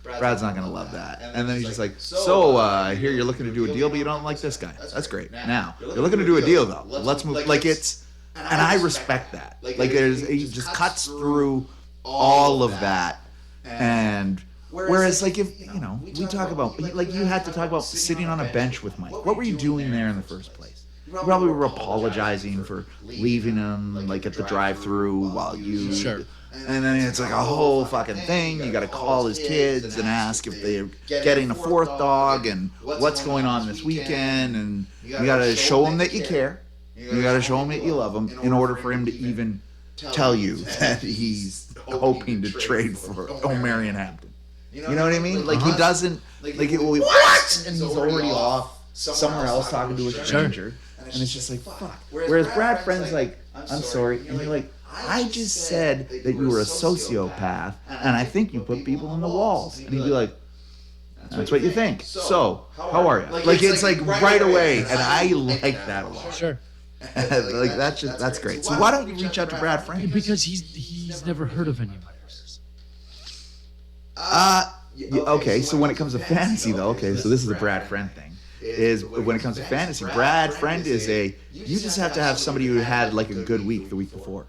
Brad's not gonna love that. And then he's just like, so I hear you're looking to do a deal, but you don't like this guy. That's great. Now you're looking to do a deal though. Let's move. Like it's, and I respect that. Like he just cuts through all of that. And whereas like if we talk about, like, you had to talk about sitting on a bench with Mike. What were you doing there in the first place? You probably were apologizing for leaving him like at the drive-through while you. Sure. And then it's like a whole fucking thing. You got to call his kids and ask if they're getting a fourth dog and what's going on this weekend. And you got to show him that you care. You got to show him that you love him in order for him to even tell you that he's hoping to trade for O'Marion Hampton. You know what I mean? Like he doesn't, like, what? And he's already off somewhere else talking to a stranger. And it's just like, fuck. Whereas Brad Friend's like, I'm sorry. And you're like, I just said that you were a sociopath, and I think you put people in the walls. And he'd be like, that's what you think. So, how are you? Like, it's like right away, and I like that a lot. Sure. Like, that's great. So why don't you reach out to Brad Friend? Because he's never heard of any of my players. Okay, so when it comes to fantasy, though, okay, so this is a Brad Friend thing. Is when it comes to fantasy, Brad Friend is you just have to have somebody who had like a good week the week before.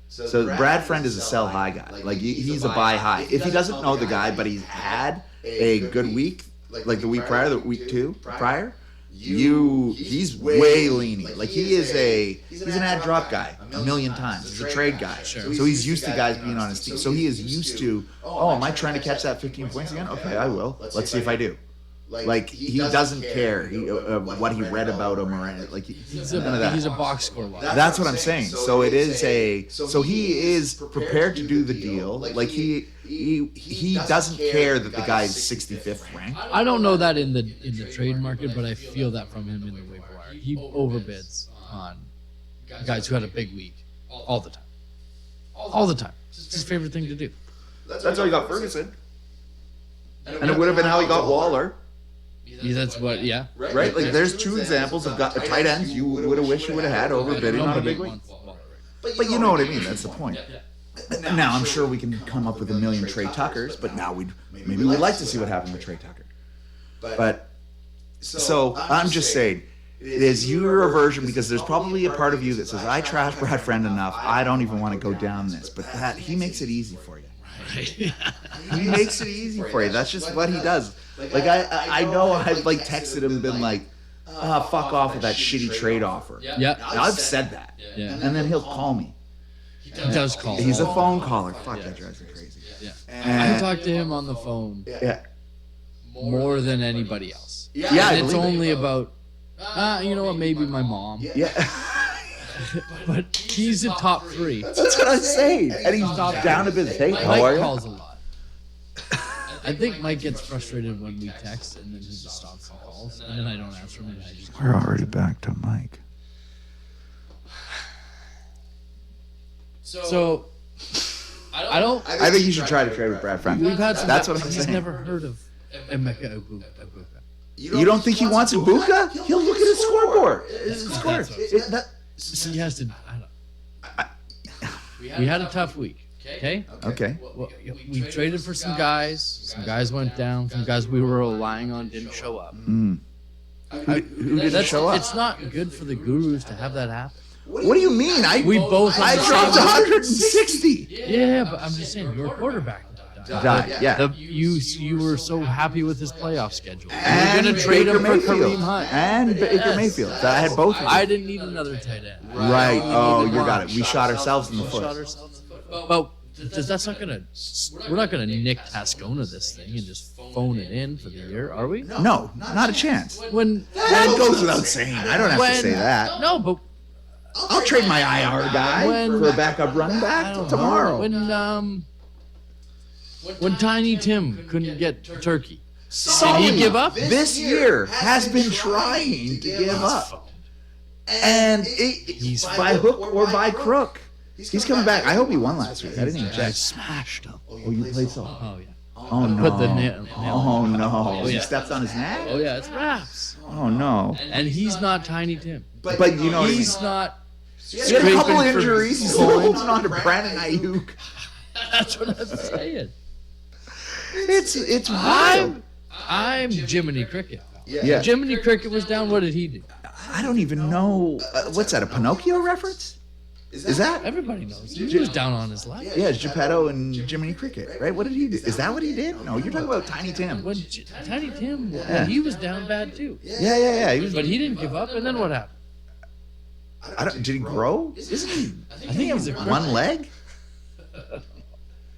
So Brad Friend is a sell high guy. Like he's a buy high. If he doesn't know the guy, but he's had a good week, like the week prior, the week two prior, he's way leaning. Like he's an ad drop guy a million times. He's a trade guy. Sure. So he's used to guys being on his team. So he is used to, am I trying to catch that 15 points again? Okay, I will. Let's see if I do. Like he doesn't care what he read about him or anything. Like He's none of that. a box score log. That's what I'm saying. So it is so he is prepared to do the deal. Like he doesn't care that the guy's 65th ranked. I don't know that in the trade market, but I feel that from him in the waiver wire. He overbids on guys who had a big week all the time. All the time. It's his favorite thing to do. That's how he got Ferguson. And it would have been how he got Waller. Yeah, that's what. Yeah. Right? Like there's two examples of tight ends you would have wished you would have had overbidding on a big week. But you know what I mean. That's the point. Now I'm sure we can come up with a million Trey Tuckers, but now maybe we'd like to see what happened with Trey Tucker. But so I'm just saying, it is your aversion because there's probably a part of you that says I trash Brad Friend enough. I don't even want to go down this, but he makes it easy for you. He makes it easy for you. That's just what he does. Like I know I've like texted him and been like, fuck off with that shitty trade offer. Yeah. I've said that. Yeah. And then he'll call me. He does call. He's a phone caller. Fuck, that drives me crazy. Yeah. I talk to him on the phone more than anybody else. Yeah, and it's only about, you know what, maybe my mom. Yeah. But he's in top 3. That's what I'm saying. And he's down to business. Hey, how are Mike you? calls a lot. I think Mike gets frustrated when we text and then he just stops and calls. And then I don't answer him. And I just We're already back to Mike. So, I don't. I think you should try to trade with Brad Friend. We've had some. That's what I'm He's saying. never heard of Emeka Ibuka. You don't think he wants Ibuka? He'll look at his scoreboard. He has to. We had a tough week. Okay. Okay. Well, we traded for some guys. Some guys went down. Some guys we were relying on didn't show up. Who didn't show up? It's not good for the Gurus to have that happen. What do you mean? We both. I dropped 160. Yeah, but I'm just saying your quarterback Died. Yeah. You were so happy with his playoff schedule. And You're gonna trade Baker him for Mayfield. Kareem Hunt. And Baker Mayfield. I had both of them. I didn't need another tight end. Right. Oh, needed you one. got it. We shot ourselves in the We shot foot. ourselves in the foot. Well, that's not gonna. We're not gonna Nick Tascona this thing and just phone it in for the year, are we? No, not a chance. When That goes without saying. I don't have to say that. No, but I'll trade my IR guy When- for a backup running I back don't know. tomorrow. When Tiny Tim couldn't get Turkey, Sully did he give up? This year has been trying to give up. And he's by hook or by crook. He's coming back. I hope he won last week. I didn't even I check. smashed him. Oh, you played so. Oh yeah. Oh no. Put the nail. Oh no. Oh, He yeah. stepped on his neck? Oh yeah, it's Raps. Oh no. And he's not Tiny Tim. But you know what I mean? He's not. He had a couple scraping for injuries. He's still gold. holding on to Brandon Ayuk. That's what I'm saying. It's wild. I'm Jiminy Cricket. Yeah. Jiminy Cricket was down. What did he do? I don't even know. What's that? A Pinocchio reference? Is that? Everybody knows. He was down on his luck. Yeah, it's Geppetto and Jiminy Cricket, right? What did he do? Is that what he did? No, you're talking about Tiny Tim. When Tiny Tim, he was down bad too. Yeah. He was. But he didn't give up. And then what happened? Did he grow? Isn't he? I think he's a One leg?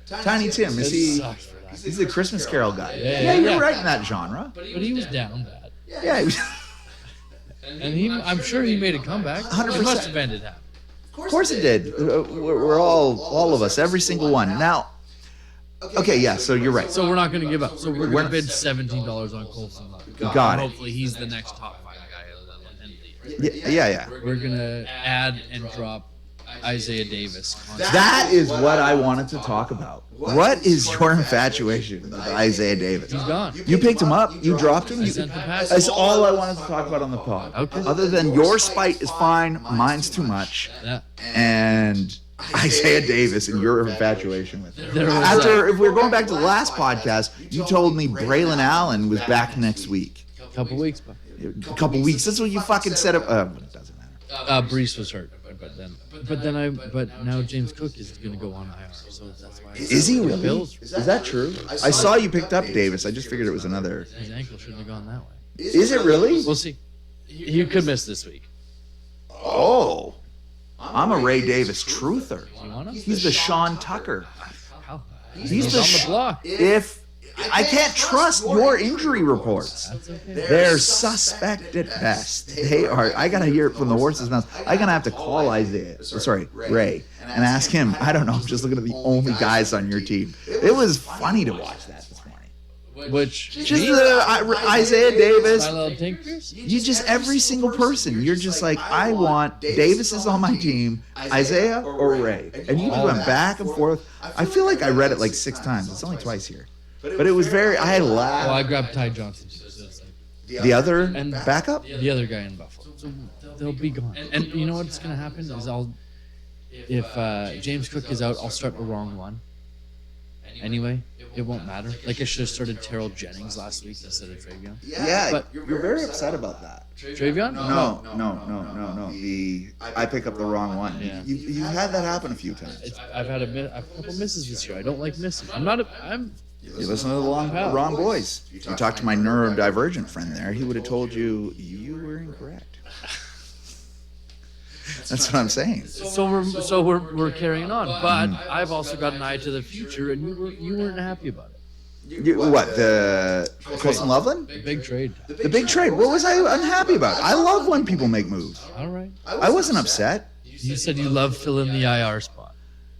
Tiny Tim. Is It he? sucks for that. He's the Christmas Carol guy. Yeah, You're yeah. right in that genre. But he was down bad. Yeah. He was, And I'm sure he made a comeback. 100%. It must have ended up. of course it did. We're all of us, every single one. Now, okay, yeah. So you're right. So we're not going to give up. So we're We're going not- to bid $17 on Colson Love. Got it. Hopefully he's the next top 5 guy in the league. Yeah. We're going to add and drop Isaiah Davis. That is what I wanted to talk about. What is your infatuation with Isaiah Davis? He's gone. You picked him up. You dropped him. I sent the pass. That's all I wanted to talk about on the pod. Okay. Other than your spite is fine, mine's too much, Yeah. and Isaiah Davis and your infatuation with him. There was After, if we're going back to the last podcast, you told me Braylon Allen was back next week. a couple weeks, but A couple weeks. That's what you fucking said. It doesn't matter. Brees was hurt. But now James Cook is going to go on IR. So that's why. Is he really? Bills. Is that true? I saw you picked up Davis. I just figured it was another. His ankle shouldn't have gone that way. Is it really? We'll see. He could miss this week. Oh. I'm a Ray Davis truther. You want him? He's the Sean Tucker. How? He's on the the block. If I can't trust your injury reports. That's okay. They're suspect at best. They are. I gotta hear it from the horse's mouth. I'm gonna have to call Ray, and ask him. I don't know. I'm just looking at the only guys on your team. It was funny to watch that this morning. Which Just Isaiah Davis. my little Tinkers? You just every single person. You're just like, I want Davis is on my team, Isaiah or Ray, and you just went back and forth. I feel like I read it like 6 times. It's only twice here, but it was very. I had Well, laughed. I grabbed Ty Johnson. So it's like The other And- backup. the other guy in Buffalo. So they'll be gone. And you know what's going to happen is if James Cook is out, I'll start the wrong one. Anyway, it won't matter. Like I should have started Terrell Jennings last week instead of Travion. Yeah, But- you're very upset about that. Travion? No. I pick up the wrong one. Yeah. You've had that happen a few times. I've had a couple misses this year. I don't like missing. I'm You listen to the wrong boys. You talked to my neurodivergent friend there. He would have told you were incorrect. That's what I'm saying. so we're carrying on. But I've also got an eye to the future, and you weren't happy about it. What, the Colson Loveland? Big trade. The big trade. What was I unhappy about? I love when people make moves. All right. I wasn't upset. You said you love filling the IR spot.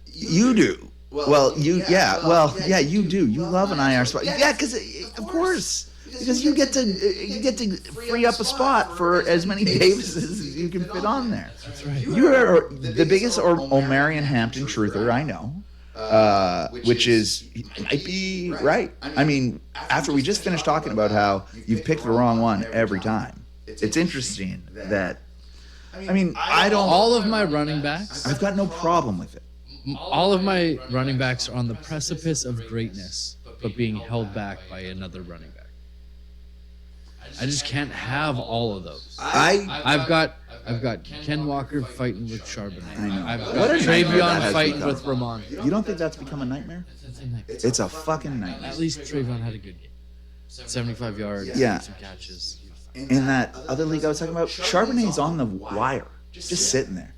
You do. Well, you you do. You love an IR spot. Yeah, because of course, because you get to free up a spot for as many Davises as you can fit on there. That's right. You are the biggest O'Marion Hampton truther I know, which is might be right. I mean, after we just finished talking about how you've picked the wrong one every time, it's interesting that. I mean, I don't. All of my running backs, I've got no problem with it. all of my running backs are on the precipice of greatness, but being held back by another running back. I just can't have all of those. I've got Ken Walker fighting with Charbonnet. I know. I've What got a nightmare that Travion has fighting become. with Ramon. You don't think that's become a nightmare? It's a fucking nightmare. At least Travion had a good game. 75 yards, Yeah. some catches. In that other league I was talking about, Charbonnet's on the wire, just sitting there.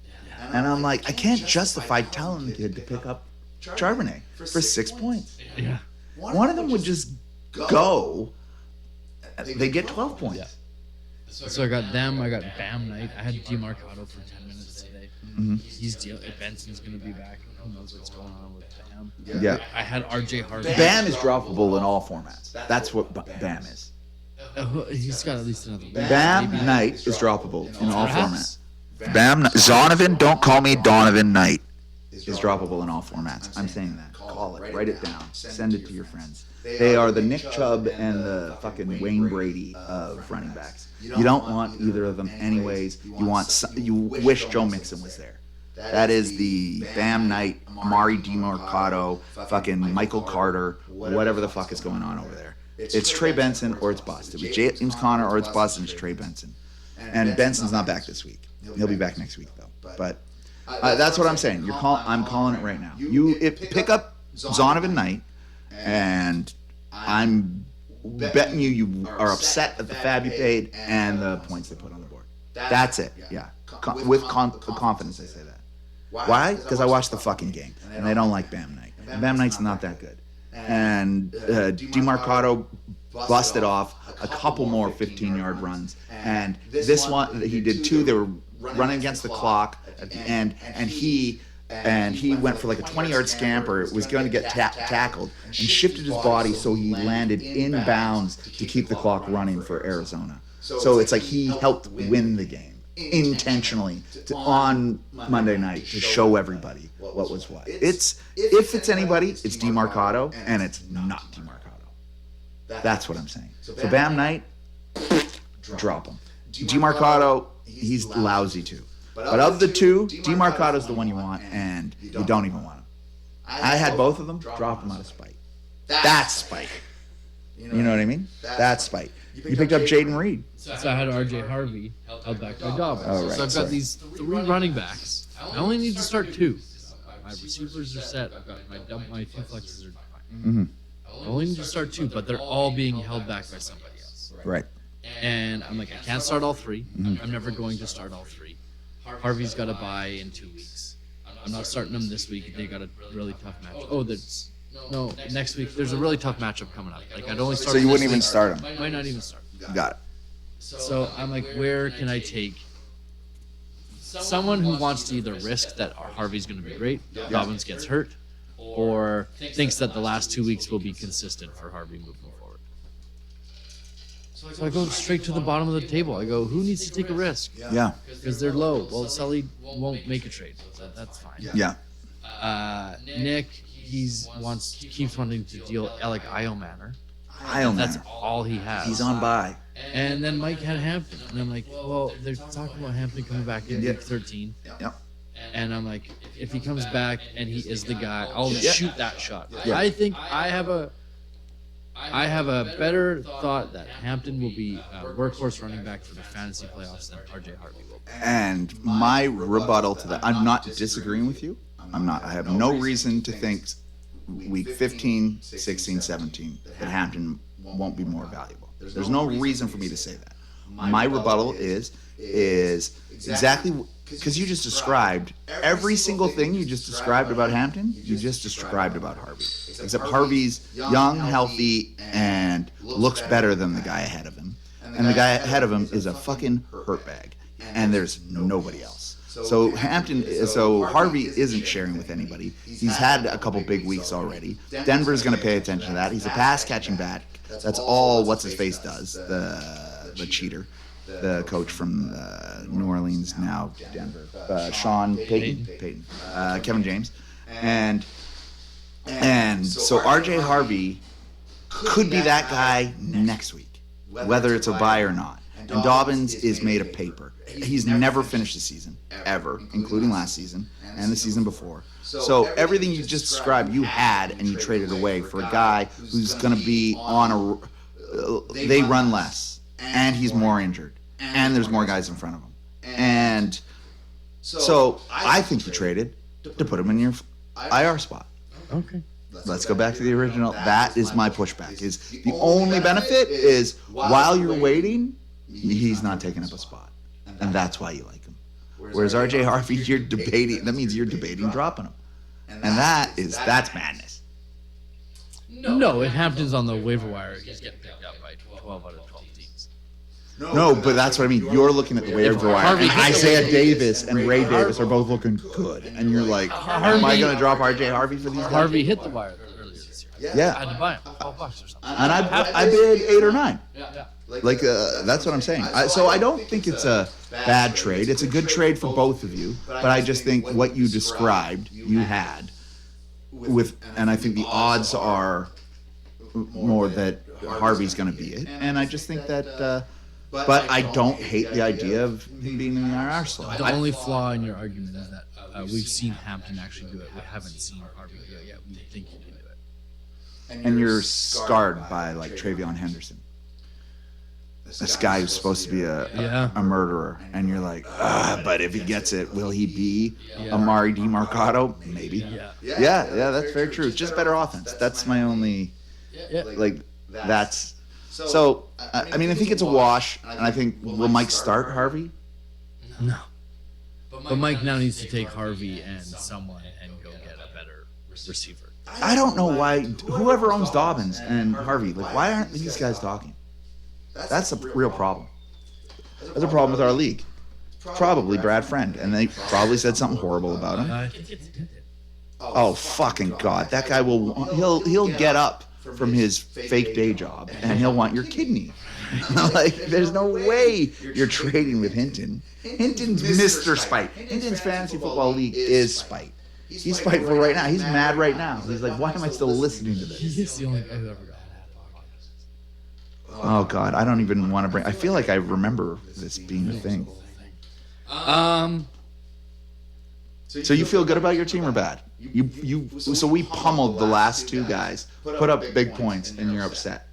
And I'm like, I can't justify telling the kid to pick up Charbonnet for 6 points. Yeah. One of them would just go. They get 12 points. Yeah. So I got them. I got Bam Knight. I had DeMarcado for 10 minutes today. Mhm. He's Benson's going to be back. Who knows what's going on with Bam? Yeah. I had RJ Harvey. Bam is droppable in all formats. That's what Bam is. He's got at least another. Bam maybe. Knight is droppable in all Perhaps. formats. Bam Zonovan, don't call me Donovan Knight. is droppable in all formats. I'm saying that. Call it. Write it down. Send it to your friends. They are the Nick Chubb and the fucking Wayne Brady of running backs. You don't want either of them anyways. You wish Joe Mixon was there. That is the Bam Knight, Amari DiMercato, fucking Michael Carter, whatever the fuck is going on over there. It's Trey Benson or it's bust. It was James Conner or it's bust, and it's Trey Benson. And Benson's not back this week. He'll be back next week though. But that's what I'm saying. I'm calling it right now. Pick up Zonovan Knight, and I'm betting you are upset at the fab you paid and the points they put on the board. That's it. Yeah, with confidence I say that. Why? Because I watched the fucking game, and they don't like Bam Knight. And Bam Knight's not that good. And DiMercato busted off a couple more 15-yard runs, and this one he did two. They were running against the clock at the end, and he went for like a 20-yard scamper, was going to get tackled, and shifted his body so he landed in bounds to keep the clock running for Arizona. So it's like he helped win the game intentionally on Monday night to show everybody what was what. If it's anybody, it's DiMercato, and it's not DiMercato. That's what I'm saying. So Bam Knight, drop him. DiMercato, he's lousy too. But of the two, DiMercato's the one you want, and you don't even want him. I had both of them, drop them out of spite. That's spite. You know what I mean? That's spite. You picked up Jaden Reed. So I had RJ Harvey held back by Dobbins. Oh, right, so I've got these 3 running backs. I only need to start 2. My receivers are set. I've got my 2 flexes are fine. Mm-hmm. I only need to start 2, but they're all being held back by somebody else. Right. And I'm like, I can't start all 3. Mm-hmm. I'm never going to start all 3. Harvey's got to buy in 2 weeks. I'm not starting them this week. They got a really tough match. Next week there's a really tough matchup coming up. Like I'd only start. So you wouldn't even start him. Might not even start. Got it. So I'm like, where can I take someone who wants to either risk that Harvey's going to be great, Dobbins gets hurt, or thinks that the last 2 weeks will be consistent for Harvey moving forward? So I go straight to the bottom of the table. I go, who needs to take a risk? Yeah. Because they're low. Well, Sully won't make a trade. So that's fine. Yeah. Nick, keeps wanting to deal Alec Iomanner. That's That's all he has. He's on bye. And then Mike had Hampton. And I'm like, well, they're talking about Hampton coming back in week 13. Yep. And I'm like, if he comes back and he is the guy, I'll shoot that shot. Yeah. I think I have a better thought that Hampton will be a workhorse running back for the fantasy playoffs than RJ Harvey will be. And my rebuttal to that, I'm not disagreeing with you. I have no reason to think week 15, 16, 17 that Hampton won't be more valuable. There's no reason for me to say that. My rebuttal is exactly because you just described every single thing you just described about Hampton, you just described about Harvey. Except Harvey's young, healthy, and looks better than the guy ahead of him. And the guy ahead of him is a fucking hurt bag. And there's nobody else. So Harvey isn't sharing with anybody. He's had a couple big weeks already. Denver's going to pay attention to that. He's a pass catching back. That's all what's his face does. The cheater, the coach from New Orleans, now Denver, Sean Payton, Kevin James, and so RJ Harvey could be that guy next week, whether it's a buy or not. And Dobbins is made of paper. He's never finished the season, ever, including last season and the season before. So everything you just described, you had, and you traded away for a guy who's going to be on they run less, and he's more injured, and there's more guys in front of him. And so I think you traded to put him in your IR spot. Okay. Let's go back to the original. That is my pushback. Is the only benefit is while you're waiting, he's not taking up a spot, and that's why you like him. Whereas RJ Harvey, you're debating. That means you're debating dropping him, and that's madness. No, if Hampton's on the waiver wire, he's getting picked up by 12 out of 12 teams. No, but that's what I mean. You're looking at the waiver wire. And Isaiah Davis and Ray Davis are both looking good, and you're like, am I going to drop RJ Harvey for these guys? Harvey hit the wire earlier this year. Yeah. I had to buy them, $12 or something. And I bid 8 or 9. Yeah. Like, that's what I'm saying. So I don't think it's a bad trade. It's a good trade for both of you. But I just think what you described, you had with, and I think the odds are more that Harvey's going to be it. And I just think that, but I don't hate the idea of him being in the IR slot. The only flaw in your argument is that we've seen Hampton actually do it. We haven't seen Harvey do it yet. We think he can do it. And you're scarred by like Travion Henderson. This guy who's supposed to be a murderer, and you're like, but if he gets it, will he be Amari DiMarcado? Maybe. Yeah, that's very true. Just better offense. That's my only, like, that's. So, I mean, I think it's a wash, and I think, will Mike start Harvey? No. But Mike now needs to take Harvey and someone and go get a better receiver. I don't know why, whoever owns Dobbins and Harvey, like, why aren't these guys talking? That's a real problem. That's a problem with our league. Probably Brad Friend, and they probably said something horrible about him. I think it's Oh fucking God! That guy he'll get up from his fake day job and he'll want your kidney. Like, there's no way you're trading with Hinton. Hinton's Mr. Spite. Hinton's fantasy football league is Spite. He's spiteful right now. He's mad right now. He's like, why am I still listening to this? He's the only guy who ever got Oh God, I don't even want to bring. I feel like I remember this being a thing. So you feel good about your team or bad? So we pummeled the last 2 guys, put up big points, and you're upset,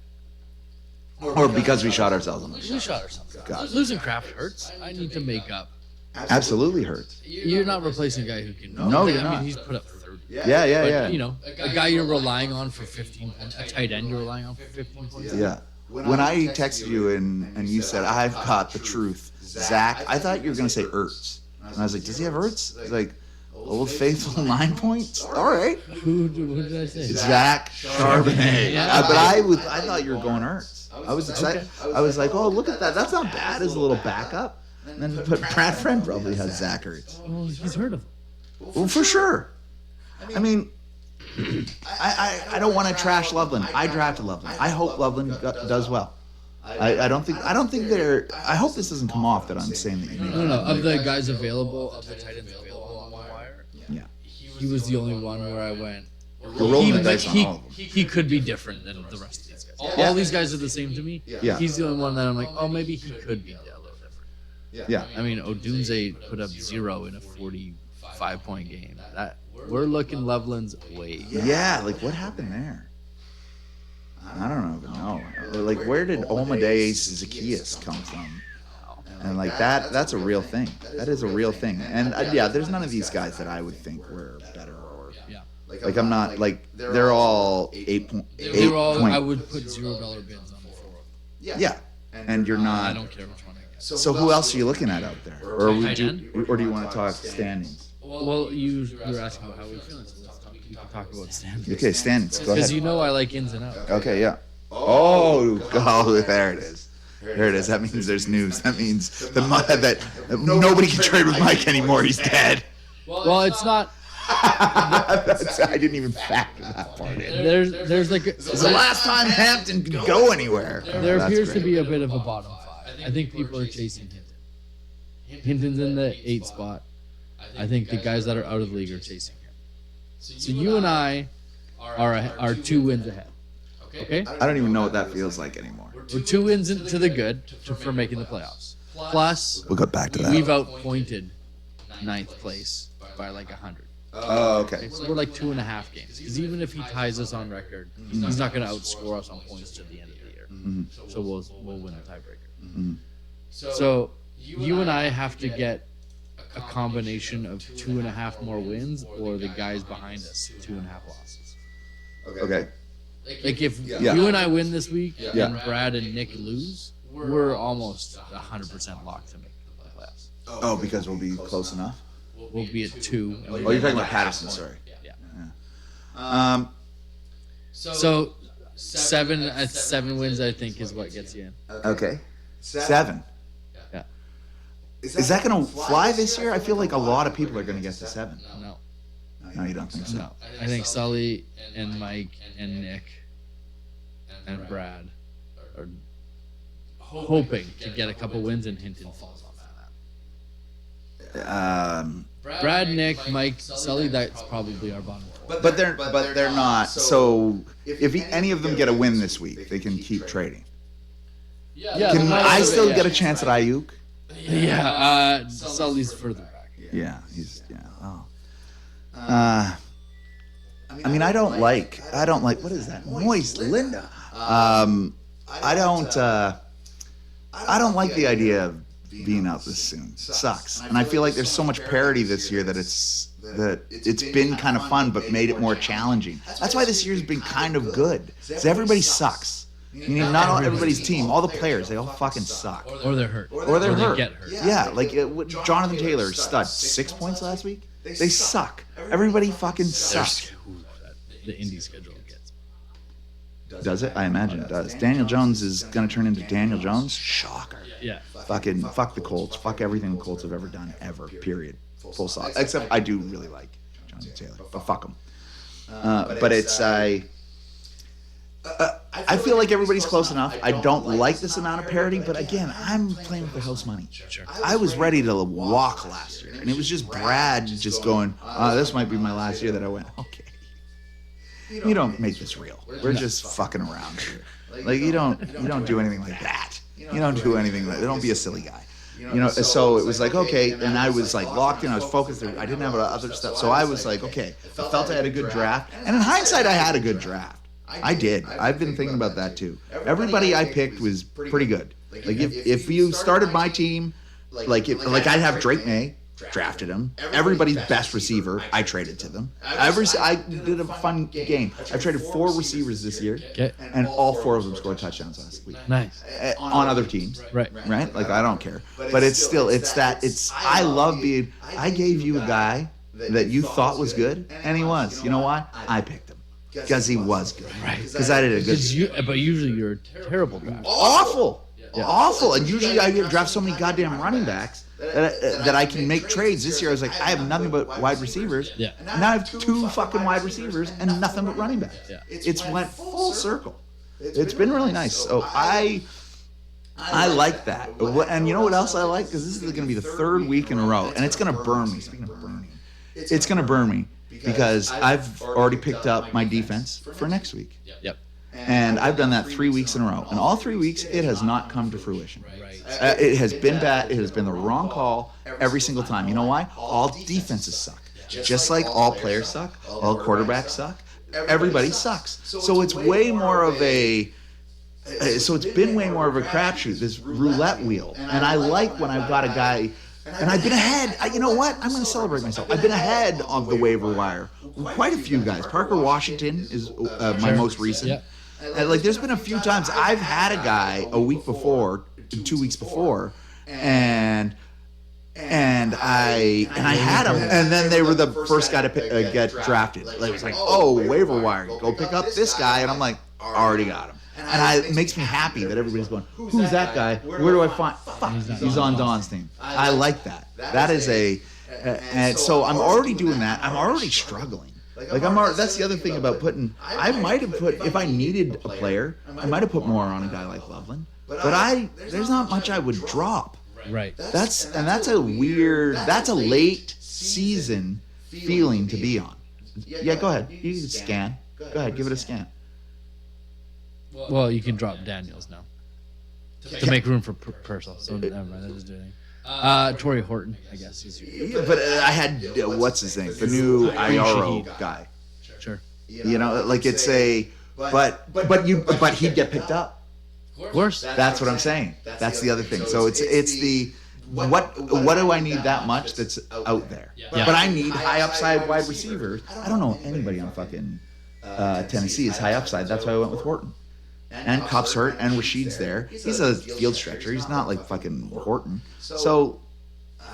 or because we shot ourselves in the We foot. shot ourselves. God. Losing Kraft hurts. I need to make up. Absolutely hurts. You're not replacing a guy who can. No, you're I not. mean, he's put up 30. Yeah. But, you know, a guy you're relying on for 15 points, a tight end you're relying on for 15 points. Yeah. When I texted you and you said, I've got the truth, Zach, I thought you were going to say Ertz. And I was like, does he have Ertz? He's like, Old Faithful 9 points? All right. Who did I say? Zach Charbonnet. Yeah. But I thought you were going Ertz. I was excited. I was like, oh, look at that. That's not bad as a little backup. And then, but Brad Friend probably has Zach Ertz. Well, he's heard of him. Well, for sure. I mean, I don't want to trash Loveland. I drafted Loveland. I hope Loveland does well. I don't think they're. I hope this doesn't come off that I'm saying that you need. No. Of the guys available, of the tight ends available on the wire, Yeah. he was the only one where I went. We're rolling the dice on all of them. He could be different than the rest of these guys. Yeah. All these guys are the same to me. Yeah. He's the only one that I'm like, oh, maybe he could be a little different. Yeah. I mean, Odunze put up 0 in a 45-point game. That we're looking Loveland's way. Yeah. Like, what happened there? I don't even know. Like, where did Omadeus Zacchaeus come from? And like that's a real thing. That is a real thing. And yeah, there's none of these guys that I would think were better or. Yeah. Like, I'm not like they're all 8 point. They were all. I would put $0 bids on the 4 of them. Yeah. And you're I not. don't care which one I get. So who else are you looking at out there? Or would Tight end? or do you want to talk standings? Well, you're asking about how we're feeling, so let's talk. We can talk about standings. Okay, standings. Go Because ahead. you know I like ins and outs. Okay, yeah. Oh, there it is. There it is. That means there's news. That means that nobody can trade with Mike anymore. He's dead. Well, it's not. I didn't even factor that part in. There's like. It's the last time Hampton could go anywhere. There That's appears to great. be a bit of a bottom 5. I think people are chasing Hinton. Hinton's in the 8 spot. I think the guys that are out of the league are chasing him. So you and I are 2 wins ahead. Okay? I don't even know what that feels like anymore. We're 2 wins into the good for making the playoffs. Plus, We'll get back to we've that. outpointed 9th place by like 100. Oh, okay. So we're like 2.5 games. Because even if he ties us on record, he's not going to outscore us on points to the end of the year. So we'll win the tiebreaker. So you and I have to get a combination of 2.5 more wins, or the guys behind us 2.5 losses. Okay. Like if Yeah. you and I win this week, Yeah. and Brad and Nick lose, we're almost 100% locked to make the playoffs. Oh, because we'll be close enough. We'll be at 2. and Oh, you're talking about Patterson. Sorry. Yeah. So 7 wins, I think, is what gets you in. Okay. 7. Yeah. Is that going to fly this year? I feel like a lot of people are going to get to 7. No. No, you don't think so. No, I think Sully and Mike and Nick and Brad are hoping to get a couple wins, and Hinton falls off of that. Brad, Nick, Mike, Sully, that's probably our bottom four. But they're not. So if any of them get a win this week, they can keep trading. Yeah, Can but- I still yeah. get a chance at Ayuk? Yeah, Sully's further back. Yeah, he's Oh. I mean, I don't like. What is that noise, Linda? I don't like the idea of being out this soon. It sucks, and I feel like there's so much parity this year that it's been kind of fun, but made it more challenging. That's why this year's been kind of good. Because everybody sucks. You mean, not all, everybody's team, all the players, they all fucking suck. Or they're hurt. Or they're hurt. They get hurt. Yeah, like Jonathan Taylor, stud, 6 points last week. They suck. Everybody fucking sucks. The indie schedule gets. Does it? I imagine it does. Daniel Jones is going to turn into Daniel Jones? Shocker. Yeah. Fuck the Colts. Fuck everything the Colts have ever done, ever. Period. Full stop. Except I do really like Jonathan Taylor, but fuck him. But it's I feel like everybody's close enough. I don't like this amount of parity, but again, I'm playing with the house money. Sure. I was ready to walk last year, and it was just Brad just going, this might be my last year, that I went, okay. You don't make this real. We're just fucking around here. Like you don't do anything like that. You don't do anything like that. Don't be a silly guy. So it was like, okay, and I was like locked in, I was focused, I didn't have other stuff. So I was like, okay, I felt I had a good draft. And in hindsight, I had a good draft. I did. I've been thinking about that too. Everybody I picked was pretty good. Like if you started my team, like I'd have Drake May, drafted him. Everybody's best receiver, I traded to them. I did a fun game. I traded 4 receivers this year, Okay. and all 4 of them scored touchdowns last week Nice. on other teams. Right. Right? Like I don't care. But I love being. I gave you a guy that you thought was good, and he was. You know why? I picked him because he was good. Right. Because I did a good. But usually you're a terrible draft. Awful. Awful. And usually I draft so many goddamn running backs that I can make trades. This year I was like, I have nothing but wide receivers. Yeah. And now I have 2 fucking wide receivers and nothing but running backs. Yeah. It's went full circle. It's been really nice. So I like that. And you know what else I like? Because this is going to be the 3rd week in a row. And it's going to burn me. Speaking of burning, it's going to burn me because I've already picked up my defense for next week. Yep. And I've done that 3 weeks in a row. And all 3 weeks, it has not come to fruition. Right. It has been bad. It has been the wrong call every single time. You know why? All defenses suck. Just like all players suck, all quarterbacks suck. Everybody sucks. So it's way more of a... So it's been way more of a crapshoot, this roulette wheel. And I like when I've got a guy... And I've been ahead. You know what? I'm going to celebrate myself. I've been ahead of the waiver wire. Quite a few guys. Parker Washington is my most recent. Yeah. And like, there's been a few times I've had a guy a week before, 2 weeks before, and I had him, and then they were the first guy to get drafted. Like, it was like, oh, waiver wire, go pick up this guy, and I'm like, already got him. And it makes me happy that everybody's going, who's that guy? Where do I find? Fuck, he's on Don's team. I like that. That is and so I'm already doing that. I'm already struggling. Like that's the other thing about putting. I might have put, if I needed a player, I might have put more on a guy like Loveland. But there's not much I would drop. Right. That's a late season feeling to be on. Yeah, go ahead. You can scan. Go ahead, give it a scan. Well, you can drop Daniels now to make room for Purcell. So never mind. That is doing. Torrey Horton, I guess. Yeah, but I had what's his name? The new IRO guy. Sure. You know, like it's a, but he'd get picked up. Of course. That's what I'm saying. That's the other thing. So it's the what do I need that much that's out there? Yeah. But I need high upside wide receivers. I don't know anybody on fucking Tennessee is high upside. That's why I went with Horton. And Kupp's hurt, and Rashid's there. He's a field stretcher. He's not like fucking Horton. So,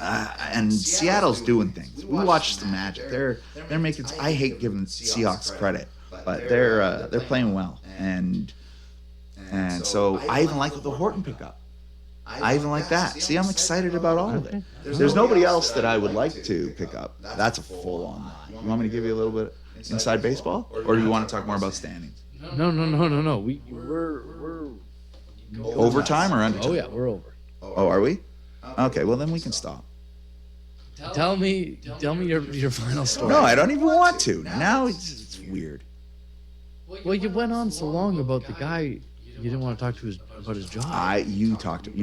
and Seattle's doing things. We watched the Magic. They're making. I hate giving Seahawks credit, but they're playing well. And so I even like the Horton pickup. I even like that. See, I'm excited about all of it. There's nobody else that I would like to pick up. That's a full-on lie. You want me to give you a little bit inside baseball, or do you want to talk more about standings? No. We're Overtime or undertime? Oh yeah, we're over. Oh, are we? Okay, well then we can stop. Tell me your final story. No, I don't even want to. Now it's weird. Well, you went on so long about the guy you didn't want to talk to about his job. You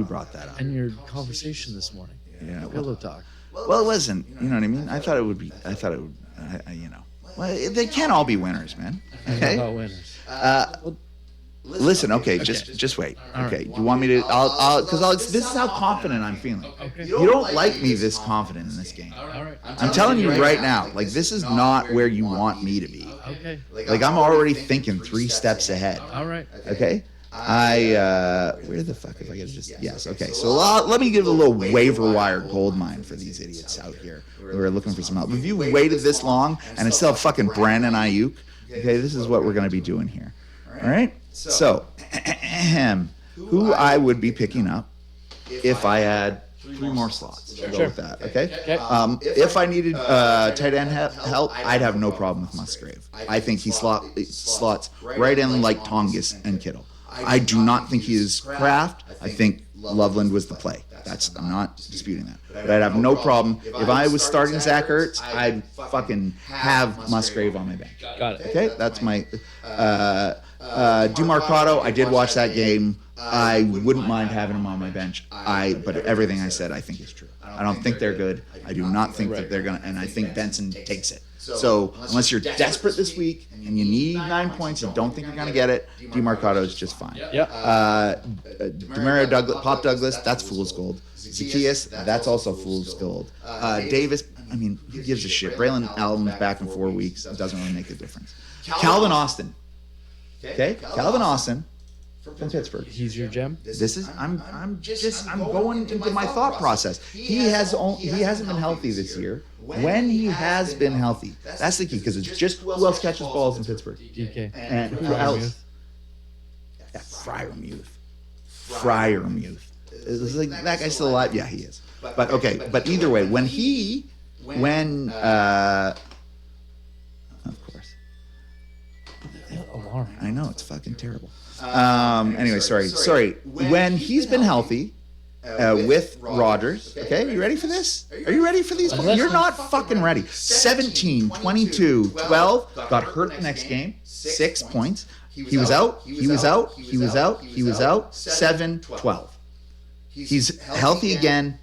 brought that up. And your conversation this morning. Yeah. Pillow talk. Well, it wasn't. You know what I mean? I thought it would. You know. Well, they can't all be winners, man. Okay. About winners. Listen, okay, just wait. Okay, you want me to? This is how confident I'm feeling. Okay. You don't like me this confident in this game. All right. I'm telling you right now, like this is not where you want me to be. Okay. Like I'm already thinking 3 steps ahead. All right. Okay. Where the fuck if I could just yes. Okay, so let me give a little waiver wire gold mine for these idiots out here who are looking for some help. If you waited this long and it's still fucking Brandon Ayuk, okay, this is what we're gonna be doing here. All right. So, who I would be picking up if I had 3 more slots. We'll go with that, okay? If I needed tight end help, I'd have no problem with Musgrave. I think he slots right in like Tongus and Kittle. I do not think he is Kraft. I think Loveland was the play. I'm not disputing that. But I'd have no problem. If I was starting Zach Ertz, I'd fucking have Musgrave on my bench. Got it. Okay? That's my... DeMarcado, I did watch that game. I wouldn't mind having him on my bench. But everything I said, I think is true. I don't think they're good. I do not think that they're gonna, and I think Benson takes it. So unless you're desperate this week and you need 9 points and don't think you're gonna get it, DeMarcado is just fine. Yeah. Demario Douglas, Pop Douglas, that's fool's gold. Zacchaeus, that's also fool's gold. Davis, I mean, who gives a shit? Braylon Allen's back in 4 weeks. It doesn't really make a difference. Calvin Austin. Okay, Calvin Austin from Pittsburgh. He's your gem. This is I'm going into my thought process. He hasn't been healthy this year. When he has been healthy, that's the key because it's just who else catches balls in Pittsburgh DK. and who else? Yeah, Freiermuth. Is like that guy's still alive? Yeah, he is. But okay, but either way, when of course. Alarming. I know, it's fucking terrible. Anyway, sorry. When he's been healthy with Rodgers, okay, you ready for this? Are you ready for these? You're not fucking ready. 17, 22, 12, got hurt the next game, 6 points. He was out, 7, 12. He's healthy again.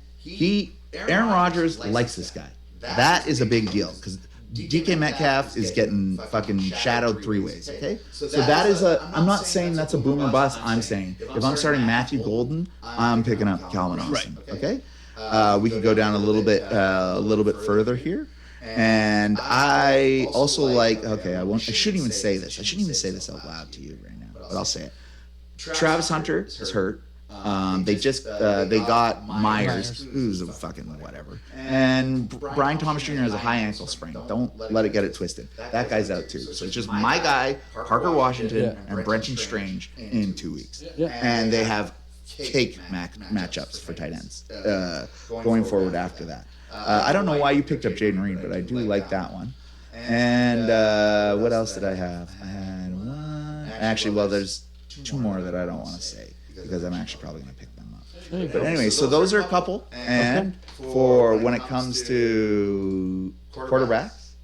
Aaron Rodgers likes this guy. That is a big deal because DK Metcalf is getting fucking shadowed 3 ways, okay? So that is I'm not saying that's a boom or bust. I'm saying if I'm starting Matthew Golden, I'm picking up Calvin Austin, okay? We could go down a little bit further here. And I also like, okay, I shouldn't even say this. I shouldn't even say this out loud to you right now, but I'll say it. Travis Hunter is hurt. They got Myers, who's a fucking whatever, and Brian Thomas Jr. has a high ankle sprain. Don't let it get it twisted. That guy's out too. So it's just my guy, Parker Washington, and Brenton Strange in 2 weeks, and they have cake matchups for tight ends going forward after that. I don't know why you picked up Jaden Reed, but I do like that one. And what else did I have? I had one. Actually, well, there's 2 more that I don't want to say, because I'm actually probably going to pick them up. But anyway, so those are a couple. And for when it comes to quarterbacks,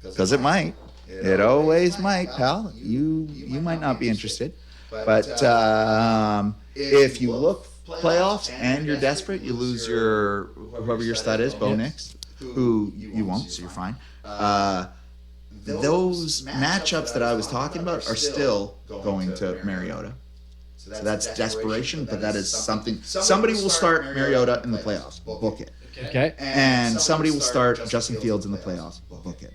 because it might. It always might, pal. You might not be interested. But if you look playoffs and you're desperate, you lose whoever your stud is, Bo Nix, who you won't, so you're fine. Those matchups that I was talking about are still going to Mariota. So that's desperation, but that is something. Somebody will start Mariota in the playoffs. Book it. Okay. And somebody will start Justin Fields in the playoffs. Book it.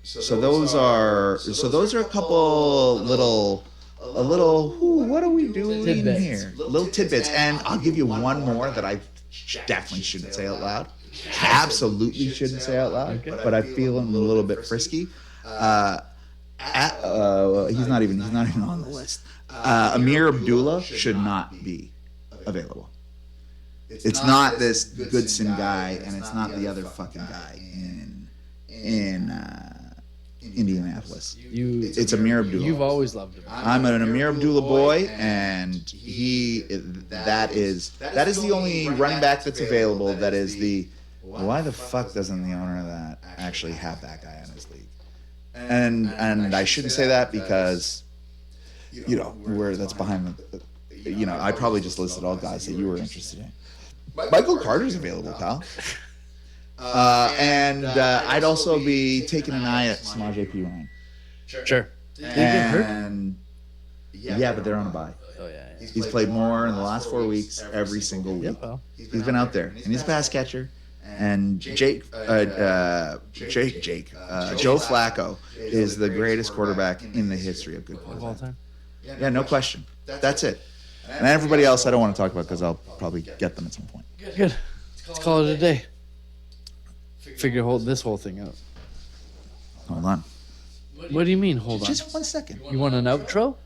So those are a couple little. What are we doing here? Little tidbits. And I'll give you one more that I definitely shouldn't say out loud. Absolutely shouldn't say out loud, but I feel I'm a little bit frisky. He's not even on the list. Amir Abdullah should not be available. It's not this Goodson guy, and it's not the other fucking guy in Indianapolis. It's Amir Abdullah. You've always loved him. I'm an Amir Abdullah boy, and that is the only running back that's available. That is the why the fuck doesn't the owner of that actually have that guy on his league? And I shouldn't say that because where that's behind the I probably just listed all guys that you were interested in. Michael Carter's available, pal. And I'd also be taking an eye at Samaje Perine. Sure. Did he get hurt? And yeah, but they're on a bye. Oh yeah. He's played more in the last 4 weeks every single week. Yeah, pal. He's been out there, and he's a pass catcher. And Joe Flacco is the greatest quarterback in the history of good Of all quarterbacks. time. Yeah, no question. That's it. And everybody else I don't want to talk about because I'll probably get them at some point. Good. Let's call it a day. Figure this whole thing out. Hold on. What do you mean? Hold on. Just 1 second. You want an outro?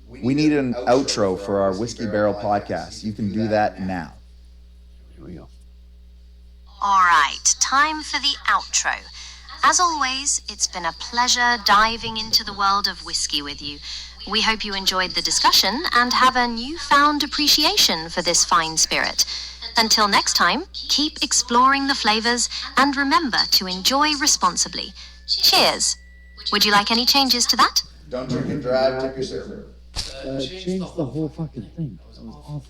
We need an outro for our Whiskey Barrel podcast. You can do that now. Here we go. All right, time for the outro. As always, it's been a pleasure diving into the world of whiskey with you. We hope you enjoyed the discussion and have a newfound appreciation for this fine spirit. Until next time, keep exploring the flavors and remember to enjoy responsibly. Cheers. Would you like any changes to that? Don't drink and drive, tip your server. Changed the whole fucking thing. That was awful.